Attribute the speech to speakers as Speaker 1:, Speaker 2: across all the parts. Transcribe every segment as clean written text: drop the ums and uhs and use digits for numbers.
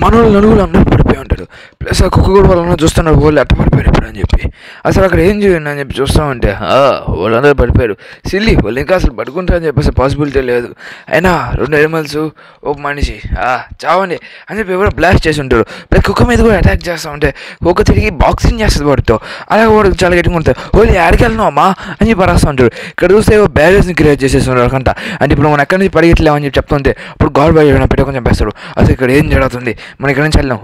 Speaker 1: మనోళ్ళు నలుగురు అందరూ పడిపోయి ఉంటారు. ప్లస్ ఆ కుక్క కూడా వాళ్ళందరూ చూస్తున్నారు వాళ్ళు ఎట్ట పడిపోయారు ఇప్పుడు అని చెప్పి. అసలు అక్కడ ఏం చేయండి అని చెప్పి చూస్తామంటే వాళ్ళందరూ పడిపోయారు. సిల్లి వాళ్ళు ఇంకా అసలు పడుకుంటారని చెప్పేసి పాసిబిలిటీ లేదు. అయినా 2 ఎనిమల్స్ ఒక మనిషి చావండి అని చెప్పి ఎవరో బ్లాస్ట్ చేసి ఉంటారు. ప్లస్ కుక్క మీద కూడా అటాక్ చేస్తూ ఉంటే కుక్క తిరిగి బాక్సింగ్ చేస్తుంది వాడితో. అలాగే వాడు చాలా గట్టిగా ఉంటారు. వాళ్ళు ఎక్కడికి వెళ్ళినావు అమ్మా అని చెప్పి రాస్తూ ఉంటారు. ఇక్కడ చూస్తే బ్యారేజ్ని క్రియేట్ చేసేస్తున్నారు అకంట. అంటే ఇప్పుడు మనం ఎక్కడి నుంచి పరిగెట్టలేమని చెప్పి చెప్తుంటే అప్పుడు గాడ్ బై పెట్టుకొని చంపేస్తాడు. అసలు ఇక్కడ ఏం జరుగుతుంది, మనం ఇక్కడ నుంచి వెళ్ళాం,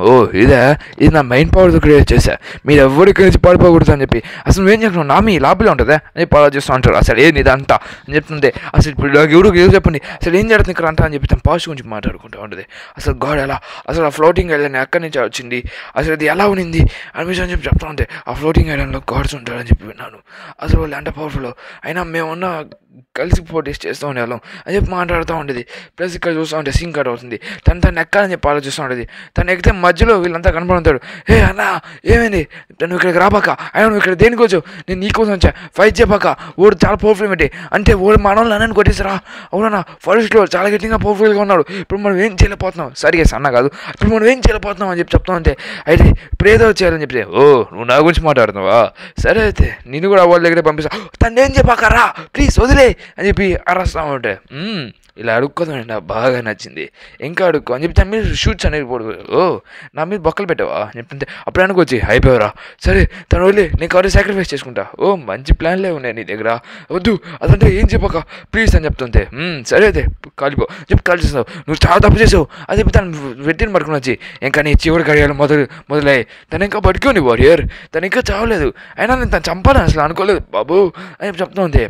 Speaker 1: ఇది నా మైండ్ పవర్తో క్రియేట్ చేశా, మీరు ఎవరు ఇక్కడి నుంచి పడిపోకూడదు అని చెప్పి. అసలు నువ్వేం చేస్తున్నావు, నా మీ లాభలో ఉంటుందా అని చెప్పి ఆలోచిస్తూ ఉంటారు. అసలు ఏంది ఇదంతా అని చెప్తుంటే అసలు ఇప్పుడు ఎవరు చెప్పండి అసలు ఏం జరుగుతుంది ఇక్కడ అంతా అని చెప్పి తను పాజిటివ్ గురించి మాట్లాడుకుంటూ ఉంటుంది. అసలు గాడ్ ఎలా అసలు ఆ ఫ్లోటింగ్ ఐలాండ్ ఎక్కడి నుంచి వచ్చింది, అసలు అది ఎలా ఉన్నింది అని చెప్పి చెప్తా ఉంటే ఆ ఫ్లోటింగ్ ఐలాండ్లో గాడ్స్ ఉంటారని చెప్పి విన్నాను. అసలు వాళ్ళు ఎంత పవర్ఫుల్ అయినా మేమున్న కలిసి పోటీస్ చేస్తూ ఉండేవాళ్ళం అని చెప్పి మాట్లాడుతూ ఉండేది. ప్లస్ ఇక్కడ చూస్తూ ఉంటే సింక్ కట్ అవుతుంది. తను ఎక్కాలని చెప్పి ఆలోచిస్తూ ఉండేది. తను ఎక్కితే మధ్యలో వీళ్ళంతా కనపడుతాడు. అన్న ఏమైంది, నువ్వు ఇక్కడికి రాబాక, అయినా నువ్వు ఇక్కడ దేనికి వచ్చావు, నేను నీకోసం వచ్చా, ఫైట్ చేయబాక, ఓడు చాలా పవర్ఫుల్ ఏంటి అంటే ఓడు మనల్ని అన్నని కొట్టేసారా, అవునా ఫారెస్ట్లో చాలా గట్టిగా పవర్ఫుల్గా ఉన్నాడు, ఇప్పుడు మనం ఏం చేయలేకపోతున్నాం, సరిగా అన్న కాదు ఇప్పుడు మనం ఏం చేయలేకపోతున్నాం అని చెప్పి చెప్తా ఉంటే అయితే ఇప్పుడు ఏదో చేయాలని చెప్తే నువ్వు నా గురించి మాట్లాడుతున్నావా, సరే అయితే నేను కూడా వాళ్ళ దగ్గరే పంపిస్తా, తను ఏం చెప్పాకరా ప్లీజ్ వదిలే అని చెప్పి అరస్తా ఉంటే ఇలా అడుక్కోదండి నాకు బాగా నచ్చింది, ఇంకా అడుక్కో అని చెప్పి తన మీద షూట్స్ అనేది పోడు. నా మీద బొక్కలు పెట్టావా అని చెప్తుంటే అప్పుడు అనుకోవచ్చి అయిపోయారా, సరే తను వదిలే నేను కవర్ సాక్రిఫైస్ చేసుకుంటా, మంచి ప్లాన్లే ఉన్నాయి నీ దగ్గర, వద్దు అదంటే ఏం చెప్పక ప్లీజ్ అని చెప్తుంటే సరే అయితే కాలిపో చెప్పి కాల్ చేస్తావు, నువ్వు చాలా తప్పు చేసావు అని చెప్పి తను వెట్టిని పడుకుని వచ్చి ఇంకా నీ చివరి గడియాలు మొదలయ్యి తను ఇంకా పడుకోని వారియర్, తను ఇంకా చావలేదు, అయినా నేను తను చంపాలని అసలు అనుకోలేదు బాబు అని చెప్పి చెప్తా ఉంటే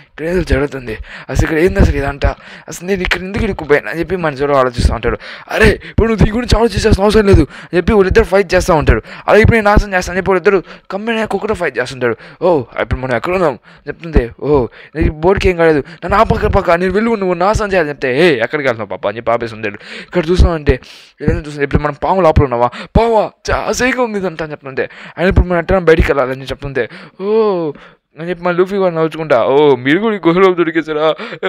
Speaker 1: ఇక్కడ ఏదో జరుగుతుంది, అసలు ఇక్కడ ఏంది అసలు ఇదంట, అసలు నేను ఇక్కడ ఎందుకు ఇరుక్కుపోయాను అని చెప్పి మన చూడ ఆలోచిస్తూ ఉంటాడు. అరే ఇప్పుడు నువ్వు దీని గురించి ఆలోచించాల్సిన అవసరం లేదు అని చెప్పి వాళ్ళిద్దరు ఫైట్ చేస్తూ ఉంటాడు. అలాగే ఇప్పుడు నేను నాశనం చేస్తాను చెప్పి వాళ్ళిద్దరు కమ్మిన కుక్కతో ఫైట్ చేస్తుంటాడు. ఇప్పుడు మనం ఎక్కడ ఉన్నాం చెప్తుంది, నీకు బోర్డుకి ఏం కాలేదు, నన్ను పక్క నేను వెళ్ళి నువ్వు నాశనం చేయాలని చెప్తే ఎక్కడికి వెళ్తున్నావు పాప అని చెప్పి ఆపేసి ఉంటాడు. ఇక్కడ చూస్తామంటే చూస్తుంది ఇప్పుడు మనం పాము లోపల ఉన్నావా, పావా చాలా సేగా ఉంది ఇదంతా అని చెప్తుంటే ఆయన ఇప్పుడు మనం ఎట్లా బయటికి వెళ్ళాలని చెప్తుంటే అని చెప్పి మా లూఫీ కూడా నవ్వుకుంటా మీరు కూడా ఈ గుహలో దొరికేసారా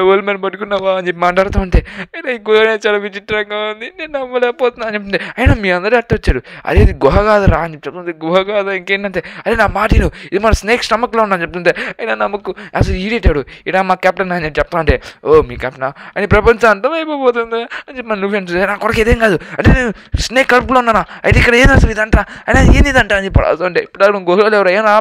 Speaker 1: వాళ్ళు మనం పట్టుకున్నావా అని చెప్పి మాట్లాడుతూ ఉంటే అయినా ఈ గుహ చాలా విచిత్రంగా ఉంది నేను నమ్మలేకపోతున్నా అని చెప్తుంటే అయినా మీ అందరూ అట్ట వచ్చారు, అదే ఇది గుహ కాదురా అని చెప్పి చెప్తుంది, గుహ కాదా ఇంకేంటంటే అదే నా మాటిను ఇది మన స్నేక్ స్టమక్లో ఉన్నా అని చెప్తుంటే అయినా నమ్మకు అసలు ఈడేటాడు ఇడా మా కెప్టెన్ అని చెప్పి చెప్తా అంటే మీ కెప్టెన్ అని ప్రపంచం అంతం అయిపోతుంది అని చెప్పి మన లూఫీ అంటే నా కొరకు ఇదేం కాదు అంటే నేను స్నేక్ కడుపులో ఉన్నానా అయితే ఇక్కడ ఏది అసలు ఇదంట అయినా ఏంది ఇదంట అని చెప్పి అడుగుతుంటే ఇప్పుడు గుహలో ఎవరు ఏమన్నా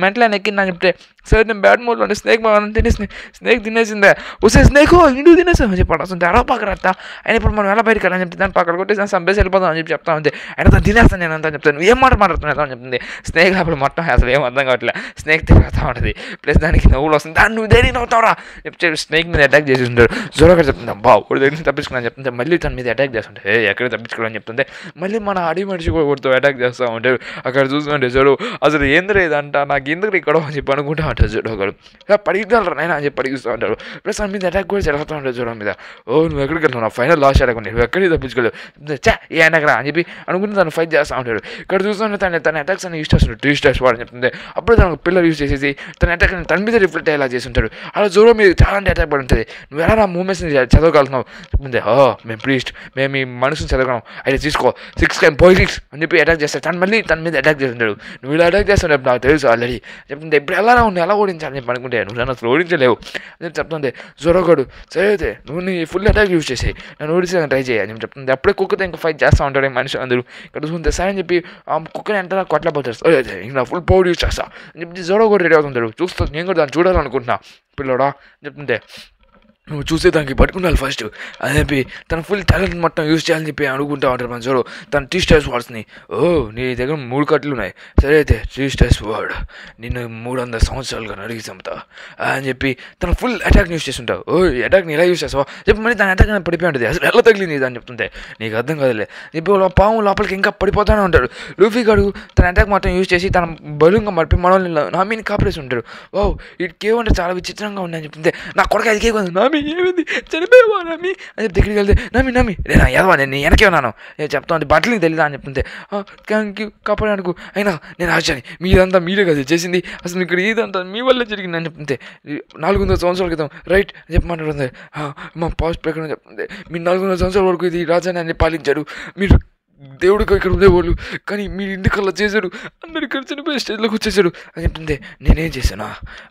Speaker 1: మెంటల్ ఎక్కిందని చెప్తే సరే నేను బ్యాడ్ మోడ్లో అంటే స్నేక్ తినేసి స్నేక్ తినేసిందే వస్తే స్నేక్ ఇంటికి తినేసాం అని చెప్పి అసలు ఎడవ పక్కరత్తా ఆయన ఇప్పుడు మనం ఎలా బయటకు వెళ్ళని చెప్తే దాన్ని పక్కన కొట్టేసి సంపేసి వెళ్ళిపోతాం అని చెప్పి చెప్తా ఉంది. ఆయన తను తినేస్తాను నేను అంతా చెప్తాను ఏం మాట్లాడుతున్నాను అని చెప్తుంది. స్నేక్ అప్పుడు మొత్తం అసలు ఏం అర్థం కావట్లేదు, స్నేక్ తిరుగుతూ ఉంటుంది ప్లస్ దానికి నవ్వులు వస్తుంది, దాన్ని నువ్వు దేనికి నవ్వుతావురా చెప్తే స్నేక్ మీద అటాక్ చేసి ఉంటాడు. జోరగా చెప్తుంది వాడు దగ్గర నుంచి తప్పించుకున్నాను చెప్తుంటే మళ్ళీ తన మీద అటాక్ చేస్తుంటే ఎక్కడ తప్పించుకోవాలని చెప్తుంటే మళ్ళీ మన అడి మనిషి కూడా కొడుతూ అటాక్ చేస్తూ ఉంటాడు. అక్కడ చూస్తుంటే చూడు అసలు ఏంది లేదంట నాకు ఎందుకు ఇక్కడ అని చెప్పి అనుకుంటా ఉంటాడు చూడు ఒకడు పడిగలరా నైనా అని చెప్పి పడిగిస్తూ ఉంటాడు. ప్లస్ తన మీద అటాక్ కూడా జరుగుతూ ఉంటాడు చూడడం మీద నువ్వు ఎక్కడికి వెళ్తావు నా ఫైనల్ లాస్ట్ అటాక్ నువ్వు ఎక్కడికి తప్పించుకోలేవు ఏ అటాక్రా అని చెప్పి అనుకుంటే తను ఫైట్ చేస్తూ ఉంటాడు. ఇక్కడ చూస్తుంటే తన అటాక్స్ అని యూస్ చేస్తున్నాడు 3 స్టార్స్ వాడు అని చెప్తుంది. అప్పుడు తన పిల్లలు యూస్ చేసేసి తన అటాక్ తన మీద రిఫ్లెక్ట్ అయ్యేలా చేసి ఉంటాడు. అలా జోరో మీద చాలా అటాక్ పడి ఉంటుంది, నువ్వు ఎలా నా మూమెంట్స్ని చదవగలుగుతున్నావు చెప్తుంది. మేము ప్రీస్ట్ మేము ఈ మనసుని చదవగలం అయితే తీసుకో 6 టైమ్ పోయి 6 అని చెప్పి అటాక్ చేస్తాడు. తను మళ్ళీ తన మీద అటాక్ చేస్తుంటాడు. నువ్వు ఇలా అటాక్ చేస్తున్నాడు నాకు తెలుసు ఆల్రెడీ చెప్తుంటే ఇప్పుడు ఎలా ఉంది ఎలా ఓడించాలని చెప్పి అనుకుంటే నువ్వు నన్ను అసలు ఓడించలేవు అని చెప్తుంది. జోరోగాడు సరే అయితే నువ్వు నీ ఫుల్ అటాక్ యూజ్ చేసేయి నన్ను ఓడించడానికి ట్రై చేయి అని చెప్తుంది. అప్పుడే కుక్కతో ఇంకా ఫైట్ చేస్తూ ఉంటాడు మనిషి అందరూ. ఇక్కడ చూసుకుంటే సరే అని చెప్పి ఆ కుక్కని ఎంత కొట్టలేకపోతాడు, ఇంకా ఫుల్ పవర్ యూజ్ చేస్తా అని చెప్పి జోరోగాడు రెడీ అవుతుంటాడు. చూస్తా నేను కూడా దాన్ని చూడాలనుకుంటున్నా పిల్లడా చెప్తుంటే నువ్వు చూసే దానికి పట్టుకున్నాను ఫస్ట్ అని చెప్పి తన ఫుల్ టాలెంట్ మొత్తం యూజ్ చేయాలని చెప్పి అనుకుంటా ఉంటారు మన జోరో. తన 3 స్టార్స్ వార్డ్స్ని నీ దగ్గర 3 కట్లు ఉన్నాయి సరే అయితే 3 స్టార్స్ వార్డ్ నిన్ను 300 సంవత్సరాలుగా నడిగి చంపుతా అని చెప్పి తన ఫుల్ అటాక్ని యూజ్ చేస్తుంటావు. అటాక్ని ఎలా యూజ్ చేస్తావా చెప్పి మళ్ళీ తన అటాక్ పడిపోయి ఉంటుంది. అసలు ఎలా తగిలింది అని చెప్తుంటే నీకు అర్థం కాదులే ఇప్పుడు పాము లోపలికి ఇంకా పడిపోతానే ఉంటాడు. లూఫీ గాడు తన అటాక్ మొత్తం యూజ్ చేసి తన బలుగా మడిపి మనల్ని నా మీద కాపరేసి ఉంటాడు. ఇది కేవంటే చాలా విచిత్రంగా ఉన్నాయని చెప్తుంటే నా కొడుకు అది కేవదు నా ఏమింది చనిపోయావా నమ్మి అని చెప్పి దగ్గరికి వెళ్తే నమ్మి నేను ఎదవా నేను వెనకే ఉన్నాను నేను చెప్తా ఉంది బట్టలకి తెలీదా అని చెప్తుంటే థ్యాంక్ యూ కాపాడనుకు అయినా నేను ఆచాని మీరంతా మీరే కదా చేసింది అసలు ఇక్కడ ఏదంతా మీ వల్ల జరిగింది అని చెప్తుంటే 400 సంవత్సరాల క్రితం రైట్ అని చెప్పమంటుంది. మా పాస్ట్ ప్రకారం చెప్తుంది మీరు 400 సంవత్సరాల వరకు ఇది రాజాని అని పాలించాడు, మీరు దేవుడికి ఇక్కడ ఉండేవాళ్ళు, కానీ మీ ఇంటికి అలా చేశాడు, అందరు ఇక్కడ చనిపోయే స్టేజ్లోకి వచ్చేసాడు అని చెప్తుంటే నేనేం చేశానా,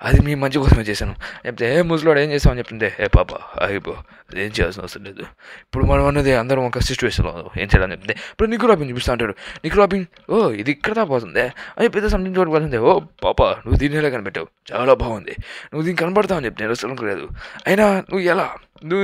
Speaker 1: అది మీ మంచి కోసమే చేశాను చెప్తే ముసలోడు ఏం చేస్తామని చెప్తుంటే పాప అయిపో, ఏం చేయాల్సిన అవసరం లేదు, ఇప్పుడు మనం అన్నది అందరం ఒక సిచ్యువేషన్లో ఏం చేయాలని చెప్తే ఇప్పుడు నిక్ రాబిన్ చూపిస్తా అంటాడు. నిక్ రాబిన్ ఇది ఇక్కడ దా పోతుంది అని పెద్ద సంథింగ్ చోటు పోతుంది. పాప నువ్వు దీనిలో కనిపెట్టావు, చాలా బాగుంది, నువ్వు దీన్ని కనపడతావు అని చెప్తే అసలు లేదు, అయినా నువ్వు ఎలా,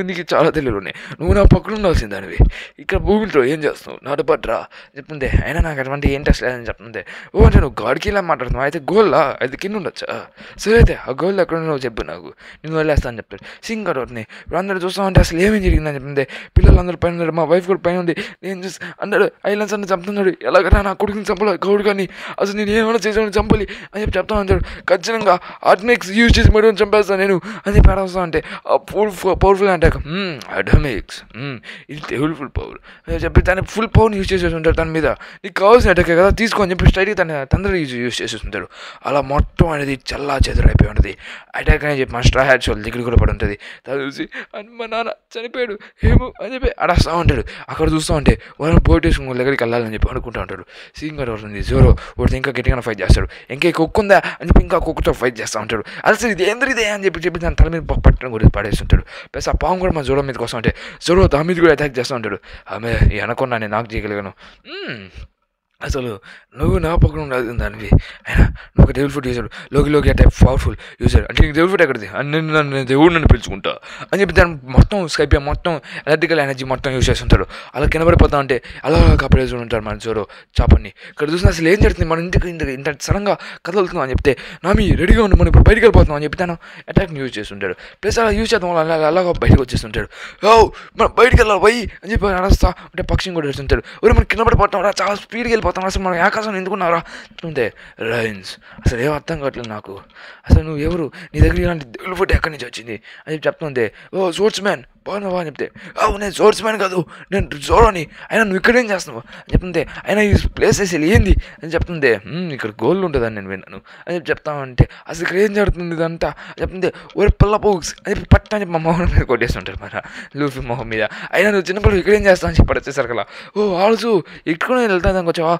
Speaker 1: నీకు చాలా తెలియలు ఉన్నాయి, నువ్వు నా పక్కన ఉండాల్సింది దానివి, ఇక్కడ భూమిలో ఏం చేస్తున్నావు, నాటు పట్రా చెప్తుంది. అయినా నాకు అటువంటి ఇంట్రెస్ట్ లేదని చెప్తుంది. అంటే నువ్వు గాడికి ఇలా మాట్లాడుతున్నావు, అయితే గోల్లా అయితే కింద ఉండొచ్చా, సరే అయితే ఆ గోల్ ఎక్కడ ఉన్నావు చెప్పు, నాకు నేను వదిలేస్తా అని చెప్తాడు. సింగర్ అవుతుంది. ఇప్పుడు అందరూ చూస్తామంటే అసలు ఏమేం జరిగిందని చెప్పింది. పిల్లలందరూ పైన ఉన్నారు, మా వైఫ్ కూడా పైన ఉంది, నేను చూసి అందరూ ఐలాండ్స్ అన్నీ చంపుతున్నాడు, ఎలాగైనా నా కొడుకుని చంపాలి, గౌడు కానీ అసలు నేను ఏమైనా చేసాను చంపాలి అని చెప్పి చెప్తా ఉంటాడు. ఖచ్చితంగా అటమిక్స్ యూజ్ చేసి మరి చంపేస్తాను నేను అని చెప్పి అడవస్తా అంటే పవర్ఫుల్ అంటే అటమిక్స్ ఇది డెవలప్ఫుల్ పవర్ చెప్పి తన ఫుల్ పవర్ని యూజ్ చేసేసి ఉంటాడు తన మీద, నీకు కావాల్సిన అటాక్ కదా తీసుకొని చెప్పి స్ట్రైట్గా తన తండ్రి యూజ్ చేసేస్తుంటాడు. అలా మొత్తం అనేది చల్లా చెదరైపోయి ఉంటుంది. అటాక్ అని చెప్పి మన స్ట్రా హ్యాట్స్ వాళ్ళ దగ్గర కూడా పడి ఉంటుంది. తను చూసి మా నాన్న చనిపోయాడు ఏమో అని చెప్పి అడస్తా ఉంటాడు. అక్కడ చూస్తూ ఉంటే వాళ్ళని బోట్ వేసుకుని వాళ్ళ దగ్గరికి వెళ్ళాలని చెప్పి అనుకుంటూ ఉంటాడు. సింగర్ అవుతుంది జోరో వాడితో ఇంకా గట్టిగా ఫైట్ చేస్తాడు. ఇంకా కుక్క ఉందా అని చెప్పి ఇంకా కుక్కతో ఫైట్ చేస్తూ ఉంటాడు. అసలు ఇది ఏంద్రిదే అని చెప్పి దాని తల మీద పట్టడం గురించి పడేస్తుంటాడు. ప్లస్ ఆ పాము కూడా మా జోరో మీదకి వస్తూ ఉంటే జోరో దాని మీద కూడా అటాక్ చేస్తూ ఉంటాడు. ఆమె అనుకున్నా నేను నాకు చేయగలిగాను, అసలు నువ్వు నా పక్కన ఉండాలి దానివి, అయినా నువ్వు ఒక డెవల్ ఫుడ్ యూజర్, లోకి టైప్ పవర్ఫుల్ యూజర్ అంటే నీకు డెవల్ ఫుడ్ ఎక్కడిది అని నన్ను దేవుడు నన్ను పిలుచుకుంటా అని చెప్పి దాన్ని మొత్తం స్కైపే మొత్తం ఎలక్ట్రికల్ ఎనర్జీ మొత్తం యూజ్ చేస్తుంటాడు. అలా కిందపడిపోతా ఉంటే అలా కప్పడేసి ఉంటారు మన జోరో చాపని. ఇక్కడ చూసిన అసలు ఏం జరుగుతుంది, మన ఇంటికి ఇంత సడన్గా కదలుతున్నాం అని చెప్తే నామి రెడీగా ఉండి మనం ఇప్పుడు బయటికి వెళ్ళిపోతున్నాం అని చెప్పి తను అటాక్ని యూజ్ చేస్తుంటాడు. ప్లస్ అలా యూజ్ చేద్దాం వల్ల అలాగా బయటకు వచ్చేస్తుంటాడు. మనం బయటికి వెళ్ళాలి పోయి అని చెప్పి నడుస్తా అంటే పక్షిని కూడా వేస్తుంటాడు. మనం కింద పడిపోతాం రా, చాలా స్పీడ్కి వెళ్ళిపోతాం, అసలు మనం ఆకాశం ఎందుకున్నారా అంతే రైన్స్ అసలు ఏం అర్థం కావట్లేదు నాకు, అసలు నువ్వు ఎవరు, నీ దగ్గర ఇలాంటి దేవుళ్ళ ఫుడ్ ఎక్కడి నుంచి వచ్చింది అని చెప్పి చెప్తుంటే స్పోర్ట్స్ మ్యాన్ బాగున్నావా అని చెప్తే నేను స్పోర్ట్స్ మ్యాన్ కాదు నేను జోరోని, అయినా నువ్వు ఇక్కడేం చేస్తున్నావు అని చెప్తుంటే అయినా ఈ ప్లేస్ అసలు ఏంది అని చెప్తుంటే ఇక్కడ గోల్డ్ ఉంటుందని నేను విన్నాను అని చెప్పి చెప్తామంటే అసలు ఇక్కడ ఏం జరుగుతుంది ఇదంతా చెప్తుంటే ఒరే పిల్ల పోక్స్ అని చెప్పి పట్ట అని చెప్పి మా మొహం మీద కొట్టేస్తుంటారు మన లూఫీ మొహం మీద. అయినా నువ్వు చిన్నప్పుడు ఇక్కడేం చేస్తావు అని చెప్పి వచ్చేసరికి అలా ఆల్సో ఎక్కువ వెళ్తాను వచ్చావా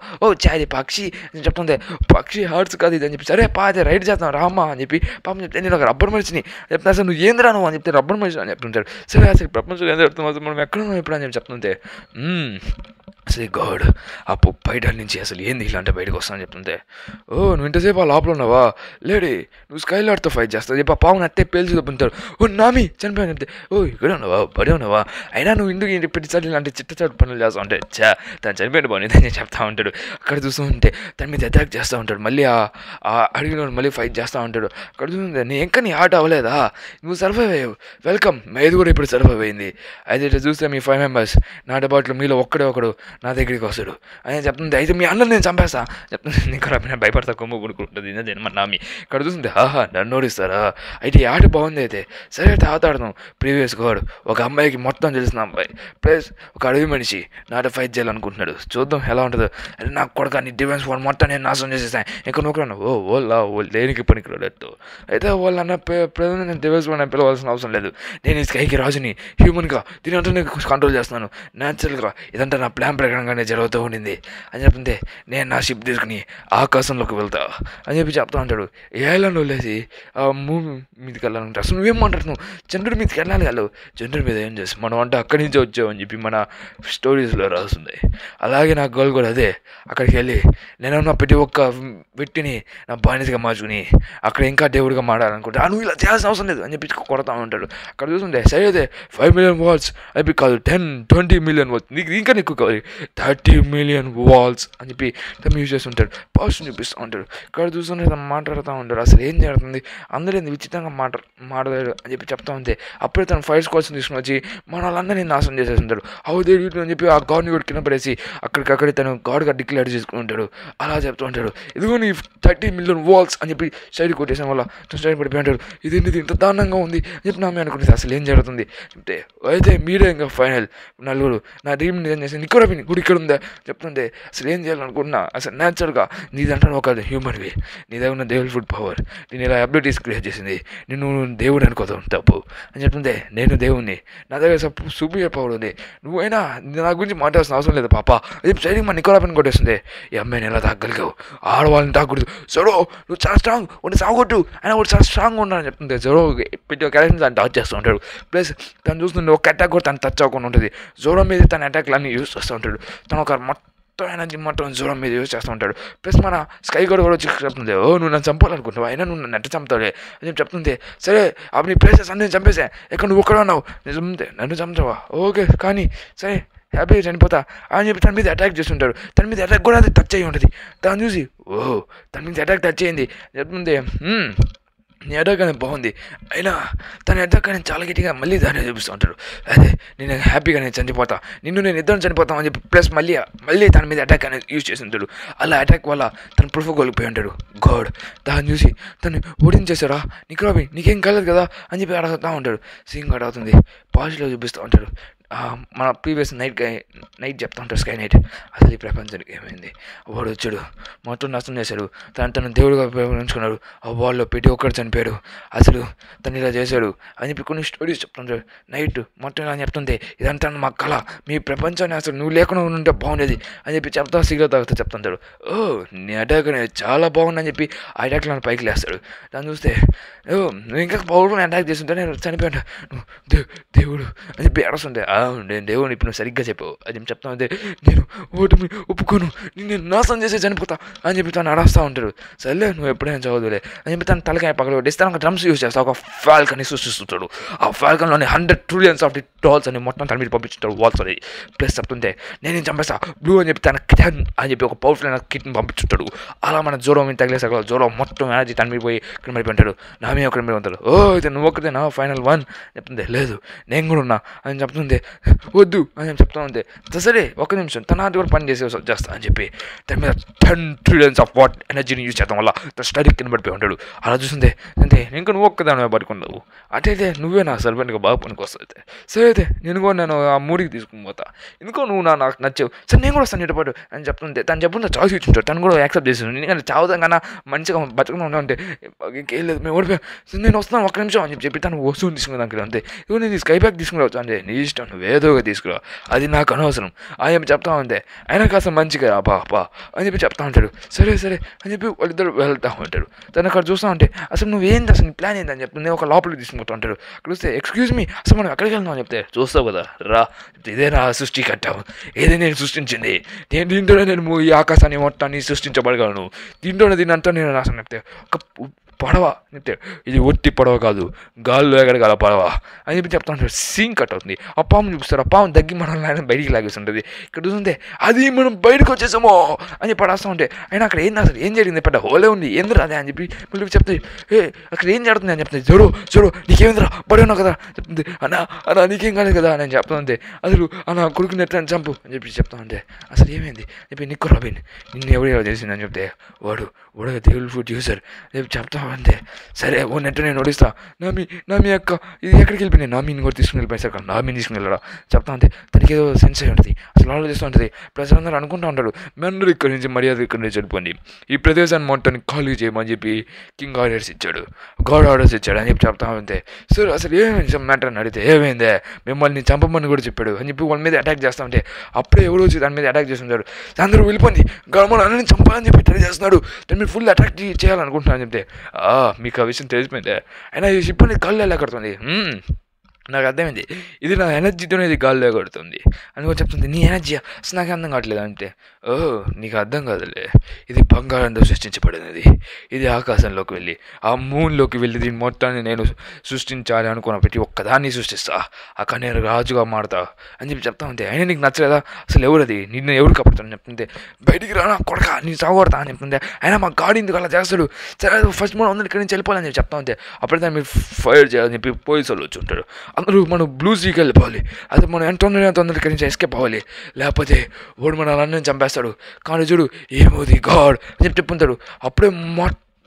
Speaker 1: చాది పక్షి అని చెప్తుంది. పక్షి హార్ట్స్ కాదు ఇది అని చెప్పి సరే అదే రైడ్ చేస్తాను రామ్మా అని చెప్పి పాపం చెప్తే నేను ఒక రబ్బర్ మనిషిని చెప్తాను, అసలు నువ్వు ఏంద్రా నువ్వు అని చెప్తే రబ్బర్ మనిషి అని చెప్తుంటాడు. సరే అసలు ప్రపంచంలో ఏం జరుగుతుంది అసలు మనం ఎక్కడ ఉన్నాం ఇప్పుడు అని చెప్పి చెప్తుంటే అసలు గాడ్ ఆ బయట నుంచి అసలు ఏంది ఇలాంటి బయటకు వస్తానని చెప్తుంటే నువ్వు ఇంతసేపు ఆ లోపల ఉన్నావా లేడీ నువ్వు స్కైలార్డ్తో ఫైట్ చేస్తావు చెప్పి ఆ పావును అట్టే పేల్చి చెప్తుంటారు. నామి చనిపోయాను చెప్తే ఇక్కడ ఉన్నావా బడి ఉన్నావా, అయినా నువ్వు ఇందుకు ఇంటి పెట్టిసారి ఇలాంటి చిట్టచాటు పనులు చేస్తూ ఉంటే తను చనిపోయిన బాగుంది అని చెప్తా ఉంటాడు. అక్కడ చూస్తూ ఉంటే తన మీద అటాక్ చేస్తూ ఉంటాడు, మళ్ళీ ఆ అడిగిన మళ్ళీ ఫైట్ చేస్తూ ఉంటాడు. అక్కడ చూస్తుంటే నీ ఇంకా నీ ఆట అవ్వలేదా, నువ్వు సర్వైవ్ అయ్యావు వెల్కమ్, మేది కూడా ఇప్పుడు సర్వైవ్ అయింది, అయితే ఇట్లా చూస్తే మీ 5 మెంబర్స్ నాట్ అబౌట్లో మీలో ఒక్కడే ఒకడు నా దగ్గరికి వస్తాడు అని చెప్తుంది. అయితే మీ అన్నని నేను చంపేస్తా చెప్తుంది. ఇంకా రాబిన భయపడతా కొమ్ము కొనుక్కుంటుంది నేను మా నామి. ఇక్కడ చూస్తుంది నన్ను ఓడిస్తారా, అయితే ఆట బాగుంది, అయితే సరే అయితే ఆటాడదాం. ప్రీవియస్ గాడ్ ఒక అమ్మాయికి మొత్తం తెలిసిన అమ్మాయి ప్లస్ ఒక అడవి మనిషి నాతో ఫైట్ చేయాలనుకుంటున్నాడు, చూద్దాం ఎలా ఉంటుందో. అది నాకు కొడుకు నీ డిఫెన్స్ ఫోన్ మొత్తం నేను నాశనం చేసేస్తాను, ఇంకా నూకున్నాను వాళ్ళు దేనికి పనికిరాడట్టు. అయితే వాళ్ళు అన్న ప్రజెంట్ డిఫెన్స్ ఫోన్ పిలవాల్సిన అవసరం లేదు, నేను ఈ స్కైకి రాజుని హ్యూమన్గా దీనంతా నేను కంట్రోల్ చేస్తున్నాను న్యాచురల్గా, ఇదంతా నా ప్లాన్ ప్రకారంగానే జరుగుతూ ఉండింది అని చెప్తుంటే నేను నా షిప్ తీసుకుని ఆకాశంలోకి వెళ్తా అని చెప్పి చెప్తా ఉంటాడు. ఏళ్ళని వదిలేసి ఆ మూవీ మీదకి వెళ్ళాలంటే అసలు నువ్వేం మాట్లాడుతున్నావు, చంద్రుడి మీదకి వెళ్ళాలి వాళ్ళు, చంద్రుడి మీద ఏం చేస్తాం మనం అంటే అక్కడి నుంచే వచ్చావు అని చెప్పి మన స్టోరీస్లో రాస్తుంది. అలాగే నా గోల్ కూడా అదే, అక్కడికి వెళ్ళి నేనన్నా ప్రతి ఒక్క వ్యక్తిని నా బానిసగా మార్చుకుని అక్కడ ఇంకా దేవుడిగా మాడాలనుకుంటా, నువ్వు ఇలా చేయాల్సిన అవసరం లేదు అని చెప్పి కొడతా ఉంటాడు. అక్కడ చూస్తుంటే సరే అయితే 5 మిలియన్ వాల్స్ అని కాదు 10-20 మిలియన్ వాల్స్ ఇంకా నీకు కావాలి 30 మిలియన్ వాల్స్ అని చెప్పి తను యూజ్ చేస్తుంటాడు, పాజిటివ్ చూపిస్తూ ఉంటాడు. ఇక్కడ చూస్తుంటే మాట్లాడుతూ ఉంటాడు, అసలు ఏం జరుగుతుంది అందరూ ఏంది విచిత్రంగా మాట్లాడారు అని చెప్పి చెప్తా ఉంటే అప్పుడే తను ఫైర్ స్క్వాడ్స్ని తీసుకుని వచ్చి మన వాళ్ళందరినీ నాశనం చేసేస్తుంటాడు. దేడు అని చెప్పి ఆ గాడ్ని కూడా కింద పడేసి అక్కడికక్కడే తను గాడ్గా డిక్లేర్ చేసుకుని ఉంటాడు. అలా చెప్తూ ఉంటాడు, ఇదిగో నీ 30 మిలియన్ వాల్స్ అని చెప్పి సైడ్ కొట్టేసిన వల్ల తను సైడ్ పడిపోయి ఉంటాడు. ఇది ఇంత దారుణంగా ఉంది అని చెప్పి నా అనుకుంటుంది, అసలు ఏం జరుగుతుంది చెప్తే అయితే మీరే ఇంకా ఫైనల్ నలుగురు నా డ్రీమ్ నిజం చేసి నికోరబిన్ గుడి ఇక్కడ ఉందా చెప్తుంటే అసలు ఏం చేయాలనుకుంటున్నా అసలు న్యాచురల్గా నీదంటే ఒక హ్యూమన్వి నీ దగ్గర ఉన్న దేవుల్ ఫుడ్ పవర్ నేను ఇలా అబిలిటీస్ క్రియేట్ చేసింది నేను దేవుడు అనుకోదాం తప్పు అని చెప్తుంటే నేను దేవుణ్ణి నా దగ్గర సూపర్ పవర్ ఉంది నువ్వైనా నా గురించి మాట్లాడాల్సిన అవసరం లేదు పాప అది సైడింగ్ మా నికోలా పని కొట్టేస్తుంది ఈ అమ్మాయిని ఎలా తాగలిగావు ఆడవాళ్ళని తాగకూడదు జోరో నువ్వు చాలా స్ట్రాంగ్ ఉండి సాగొట్టు అయినా కూడా చాలా స్ట్రాంగ్గా ఉన్నానని చెప్తుంది జోరో పెట్టి క్యారెక్టర్ తను టచ్ చేస్తూ ఉంటాడు ప్లస్ తను చూస్తుంటే ఒక అటాక్ కూడా తను టచ్ అవ్వకుండా ఉంటుంది జోరో మీద తన అటాక్లు అన్నీ యూజ్ చేస్తూ ఉంటాడు తను ఒక మొత్తం ఎనర్జీ మొత్తం జోరో మీద యూజ్ చేస్తూ ఉంటాడు ప్లస్ మన స్కై గోడ్ కూడా వచ్చి చెప్తుంది ఓ నువ్వు నన్ను చంపాలనుకుంటావు అయినా నువ్వు నన్ను ఎట్ట చంపుతావులే అని చెప్తుంది సరే అప్పుడు నీ ప్లేసెస్ అన్నీ చంపేసా ఎక్కడ నువ్వు ఒక్కడ ఉన్నావు నిజంతే నన్ను చంపుతావా ఓకే కానీ సరే హ్యాపీగా చనిపోతా అని చెప్పి తన మీద అటాక్ చేస్తుంటాడు తన మీద అటాక్ కూడా అది టచ్ అయ్యి ఉంటుంది తను చూసి ఓ తన మీద అటాక్ టచ్ అయ్యింది చెప్తుంది నీ అటాక్ అనేది బాగుంది అయినా తన అటాక్ అనేది చాలా గట్టిగా మళ్ళీ దాన్ని చూపిస్తూ ఉంటాడు అదే నేను హ్యాపీగా నేను చనిపోతా నేను ఇద్దరు చనిపోతాం అని చెప్పి ప్లస్ మళ్ళీ తన మీద అటాక్ అనేది యూజ్ చేసి ఉంటాడు అలా అటాక్ వల్ల తను ప్రూఫ్ కోల్పోయి ఉంటాడు గాడ్ దాన్ని చూసి తను ఓడించేశారా నిక్రాబి నీకేం కాలేదు కదా అని చెప్పి అడుగుతూ ఉంటాడు సింగ్ అడుగుతుంది పాజిటివ్లో చూపిస్తూ ఉంటాడు మన ప్రీవియస్ నైట్ చెప్తా ఉంటాడు స్కై నైట్ అసలు ఈ ప్రపంచానికి ఏమైంది వాడు వచ్చాడు మొత్తం నష్టం చేశాడు తను దేవుడిగా ఉపయోగించుకున్నాడు ఆ వాళ్ళలో పెట్టి ఒక్కడు చనిపోయాడు అసలు తను ఇలా చేశాడు అని చెప్పి కొన్ని స్టోరీస్ చెప్తుంటాడు నైట్ మొత్తం ఇలా చెప్తుంది ఇదంతా మా కళ మీ ప్రపంచాన్ని అసలు నువ్వు లేకుండా ఉంటే బాగుండేది అని చెప్పి చెప్తా సిగరెట్ తాగుతూ చెప్తుంటాడు ఓ నీ అటాక్ అనేది చాలా బాగుందని చెప్పి ఆ అటాక్లో నన్ను పైకి లేస్తాడు దాన్ని చూస్తే నువ్వు ఇంకా పవర్ఫుల్ అటాక్ చేస్తుంటే నేను చనిపోయాను దేవుడు అని చెప్పి అడుస్తుంటే నేను దేవుని ఇప్పుడు నువ్వు సరిగ్గా చెప్పావు అది చెప్తా ఉంటే నేను ఓటమి ఒప్పుకోను నేను నాశనం చేసి చనిపోతా అని చెప్పి తను అడుస్తూ ఉంటాడు సర్లే నువ్వు ఎప్పుడైనా చదవదులే అని చెప్పి తను తలకాయ పక్కన కొట్టేస్తాను ఒక డ్రమ్స్ యూజ్ చేస్తా ఒక ఫాల్కన్ని సృష్టిస్తుంటాడు ఆ ఫాల్కన్లోని 100 trillions ఆఫ్ ది డాల్స్ అని మొత్తం తన మీద పంపించుంటాడు వాల్స్ అని ప్లస్ చెప్తుంటే నేను చంపేస్తా బ్లూ అని చెప్పి తన కిటన్ అని చెప్పి ఒక పవర్ఫుల్ అయిన కిట్ని పంపించుంటాడు అలా మన జోరో మీద తగిలేసాక జోరో మొత్తం ఎనర్జీ తన మీద పోయి ఇక్కడ మీద ఉంటాడు నా మీద ఒకరి మీద ఉంటాడు ఓ అయితే నువ్వు ఒకటే నా ఫైనల్ 1 చెప్తుంది లేదు నేను కూడా ఉన్నా అని చెప్తుంది వద్దు అని చెప్తా ఉంటే సరే ఒక నిమిషం తన అది కూడా పని చేస్తా అని చెప్పి దాని మీద 10 trillions ఆఫ్ వాట్ ఎనర్జీని యూజ్ చేయడం వల్ల తన స్టడీ కింద పడిపోయి ఉంటాడు అలా చూస్తుంటే అంతే ఇంకా నువ్వు ఒక్కదాని పడుకున్నావు అటైతే నువ్వే నా సర్వెంట్గా బాగా పనికి వస్తుంది సరే అయితే నేను కూడా నేను ఆ మూడికి తీసుకుని పోతా ఎందుకో నువ్వు నాకు నచ్చావు సరే నేను కూడా వస్తాను నీటపాటు అని చెప్తుంటే తను చెప్తుంటే చాయిస్ ఇచ్చుంటాడు తను కూడా యాక్సెప్ట్ చేసి ఎందుకంటే చావుదాం కన్నా మంచిగా బతుకుని ఉంటా ఇంకేం లేదు మేము ఓడిపోయాం నేను వస్తున్నాను ఒక్క నిమిషం అని చెప్పి తను వస్తువుని తీసుకున్నాను అంతే ఇవ్వ నేను స్కై బ్యాగ్ తీసుకురావచ్చు అంటే నీ ఇష్టం నువ్వు ఏదోగా తీసుకురా అది నాకు అనవసరం అని చెప్పి చెప్తా ఉంటే అయినా కాస్త మంచిగా బా అని చెప్పి చెప్తా ఉంటాడు సరే అని చెప్పి వాళ్ళిద్దరు వెళ్తూ ఉంటాడు తను అక్కడ చూస్తూ ఉంటే అసలు నువ్వేంటి అసలు నీ ప్లాన్ ఏంటని చెప్తుంది ఒక లోపలికి తీసుకుంటూ ఉంటాడు అక్కడ చూస్తే ఎక్స్క్యూజ్ మీ అసలు మనం ఎక్కడికి వెళ్దాం అని చెప్తే చూస్తావు కదా రా ఇదే నా సృష్టి కట్టావు ఏదే నేను సృష్టించింది దీంట్లోనే నేను ఈ ఆకాశాన్ని మొత్తాన్ని సృష్టించబడగలను దీంట్లోనే అంతా నేను రాసాను చెప్తే ఒక పడవ చెప్తే ఇది ఒట్టి పడవ కాదు గాల్లో ఎగడగల పడవ అని చెప్పి చెప్తా ఉంటాడు సీన్ కట్ అవుతుంది ఆ పాము చూపిస్తారు ఆ పాము దగ్గర మనల్ని ఆయన బయటికి లాగేస్తుంటుంది ఇక్కడ చూస్తుంటే అది మనం బయటకు వచ్చేసామో అని చెప్పి పడేస్తూ ఉంటే అయినా అక్కడ అసలు ఏం జరిగింది పెద్ద హోలే ఉంది ఏందిరా అదే అని చెప్పి మళ్ళీ చెప్తే అక్కడ ఏం జరుగుతుంది అని చెప్తుంది జోరో నీకేమిందిరా పడేనా కదా చెప్తుంది అన్నా నీకేం కాలేదు కదా అని చెప్తా ఉంటే అసలు అన్న కొడుకుని ఎట్లా చంపు అని చెప్పి చెప్తా ఉంటే అసలు ఏమైంది చెప్పి నిక్కు రాబిన్ నిన్ను ఎవరు చేసింది అని చెప్తే వాడు దేవుల్ ఫుడ్ యూజర్ చెప్పి చెప్తా అంతే సరే ఓ నెట్ నేను ఓడిస్తా నా మీ అక్క ఇది ఎక్కడికి వెళ్ళిపోయినాయి నా మీని కూడా తీసుకుని వెళ్ళిపోయి సార్ నా మీని తీసుకుని వెళ్ళడా చెప్తా అంతే తనకి ఏదో సెన్స్ అయి ఉంటుంది అసలు ఆలోచిస్తూ ఉంటుంది ప్రజలందరూ అనుకుంటూ ఉంటాడు అందరూ ఇక్కడి నుంచి మర్యాద ఇక్కడి నుంచి వెళ్ళిపోండి ఈ ప్రదేశాన్ని మొత్తాన్ని ఖాళీ చేయమని చెప్పి కింగ్ ఆర్డర్స్ ఇచ్చాడు గాడ్ ఆర్డర్స్ ఇచ్చాడు అని చెప్పి చెప్తా ఉంటే సార్ అసలు ఏమైంది మ్యాటర్ అని అడిగితే ఏమైందే మిమ్మల్ని చంపమని కూడా చెప్పాడు అని చెప్పి వాళ్ళ మీద అటాక్ చేస్తా ఉంటే అప్పుడే ఎవరు వచ్చి దాని మీద అటాక్ చేస్తుంటారు అందరూ వెళ్ళిపోండి గవర్నమెంట్ అన్నీ చంపాలని చెప్పి ట్రై చేస్తున్నాడు దాన్ని మీరు ఫుల్ అటాక్ చేయాలనుకుంటున్నాను చెప్తే మీకు ఆ విషయం తెలిసిపోయిందే అయినా ఈ షిప్ అనేది గాల్లో ఎలా కడుతుంది నాకు అర్థమైంది ఇది నా ఎనర్జీతోనే ఇది గాల్లో కొడుతుంది అని కూడా చెప్తుంది నీ ఎనర్జీ అసలు నాకు అర్థం కావట్లేదు అంటే నీకు అర్థం కాదులే ఇది బంగారంతో సృష్టించబడినది ఇది ఆకాశంలోకి వెళ్ళి ఆ మూన్లోకి వెళ్ళి దీని మొత్తాన్ని నేను సృష్టించాలి అనుకున్న ప్రతి ఒక్కదాన్ని సృష్టిస్తా అక్కడ నేను రాజుగా మారుతా అని చెప్పి చెప్తా ఉంటే అయినా నీకు నచ్చలేదా అసలు ఎవరది నిన్ను ఎవరు కప్పుతాను చెప్తుంటే బయటికి రానా కొడక నేను సాగొడతా అని చెప్తుంటే అయినా మా గాడి ఎందుకు అలా చేస్తాడు సరే ఫస్ట్ మనం అందరూ ఇక్కడి నుంచి వెళ్ళిపోవాలని చెప్పి చెప్తా ఉంటే అప్పుడే దాన్ని మీరు ఫైర్ చేయాలని చెప్పి పోలీసు వాళ్ళు వచ్చి ఉంటారు అందరూ మనం బ్లూ సీకి వెళ్ళిపోవాలి అది మనం ఎంత తొందరగా ఇక్కడి నుంచి ఎస్కేప్ అవ్వాలి లేకపోతే వాడు మన అన్నీ చంపేస్తాడు కానీ చూడు ఏమోది గాడ్ అని చెప్పి చెప్పుంటాడు అప్పుడే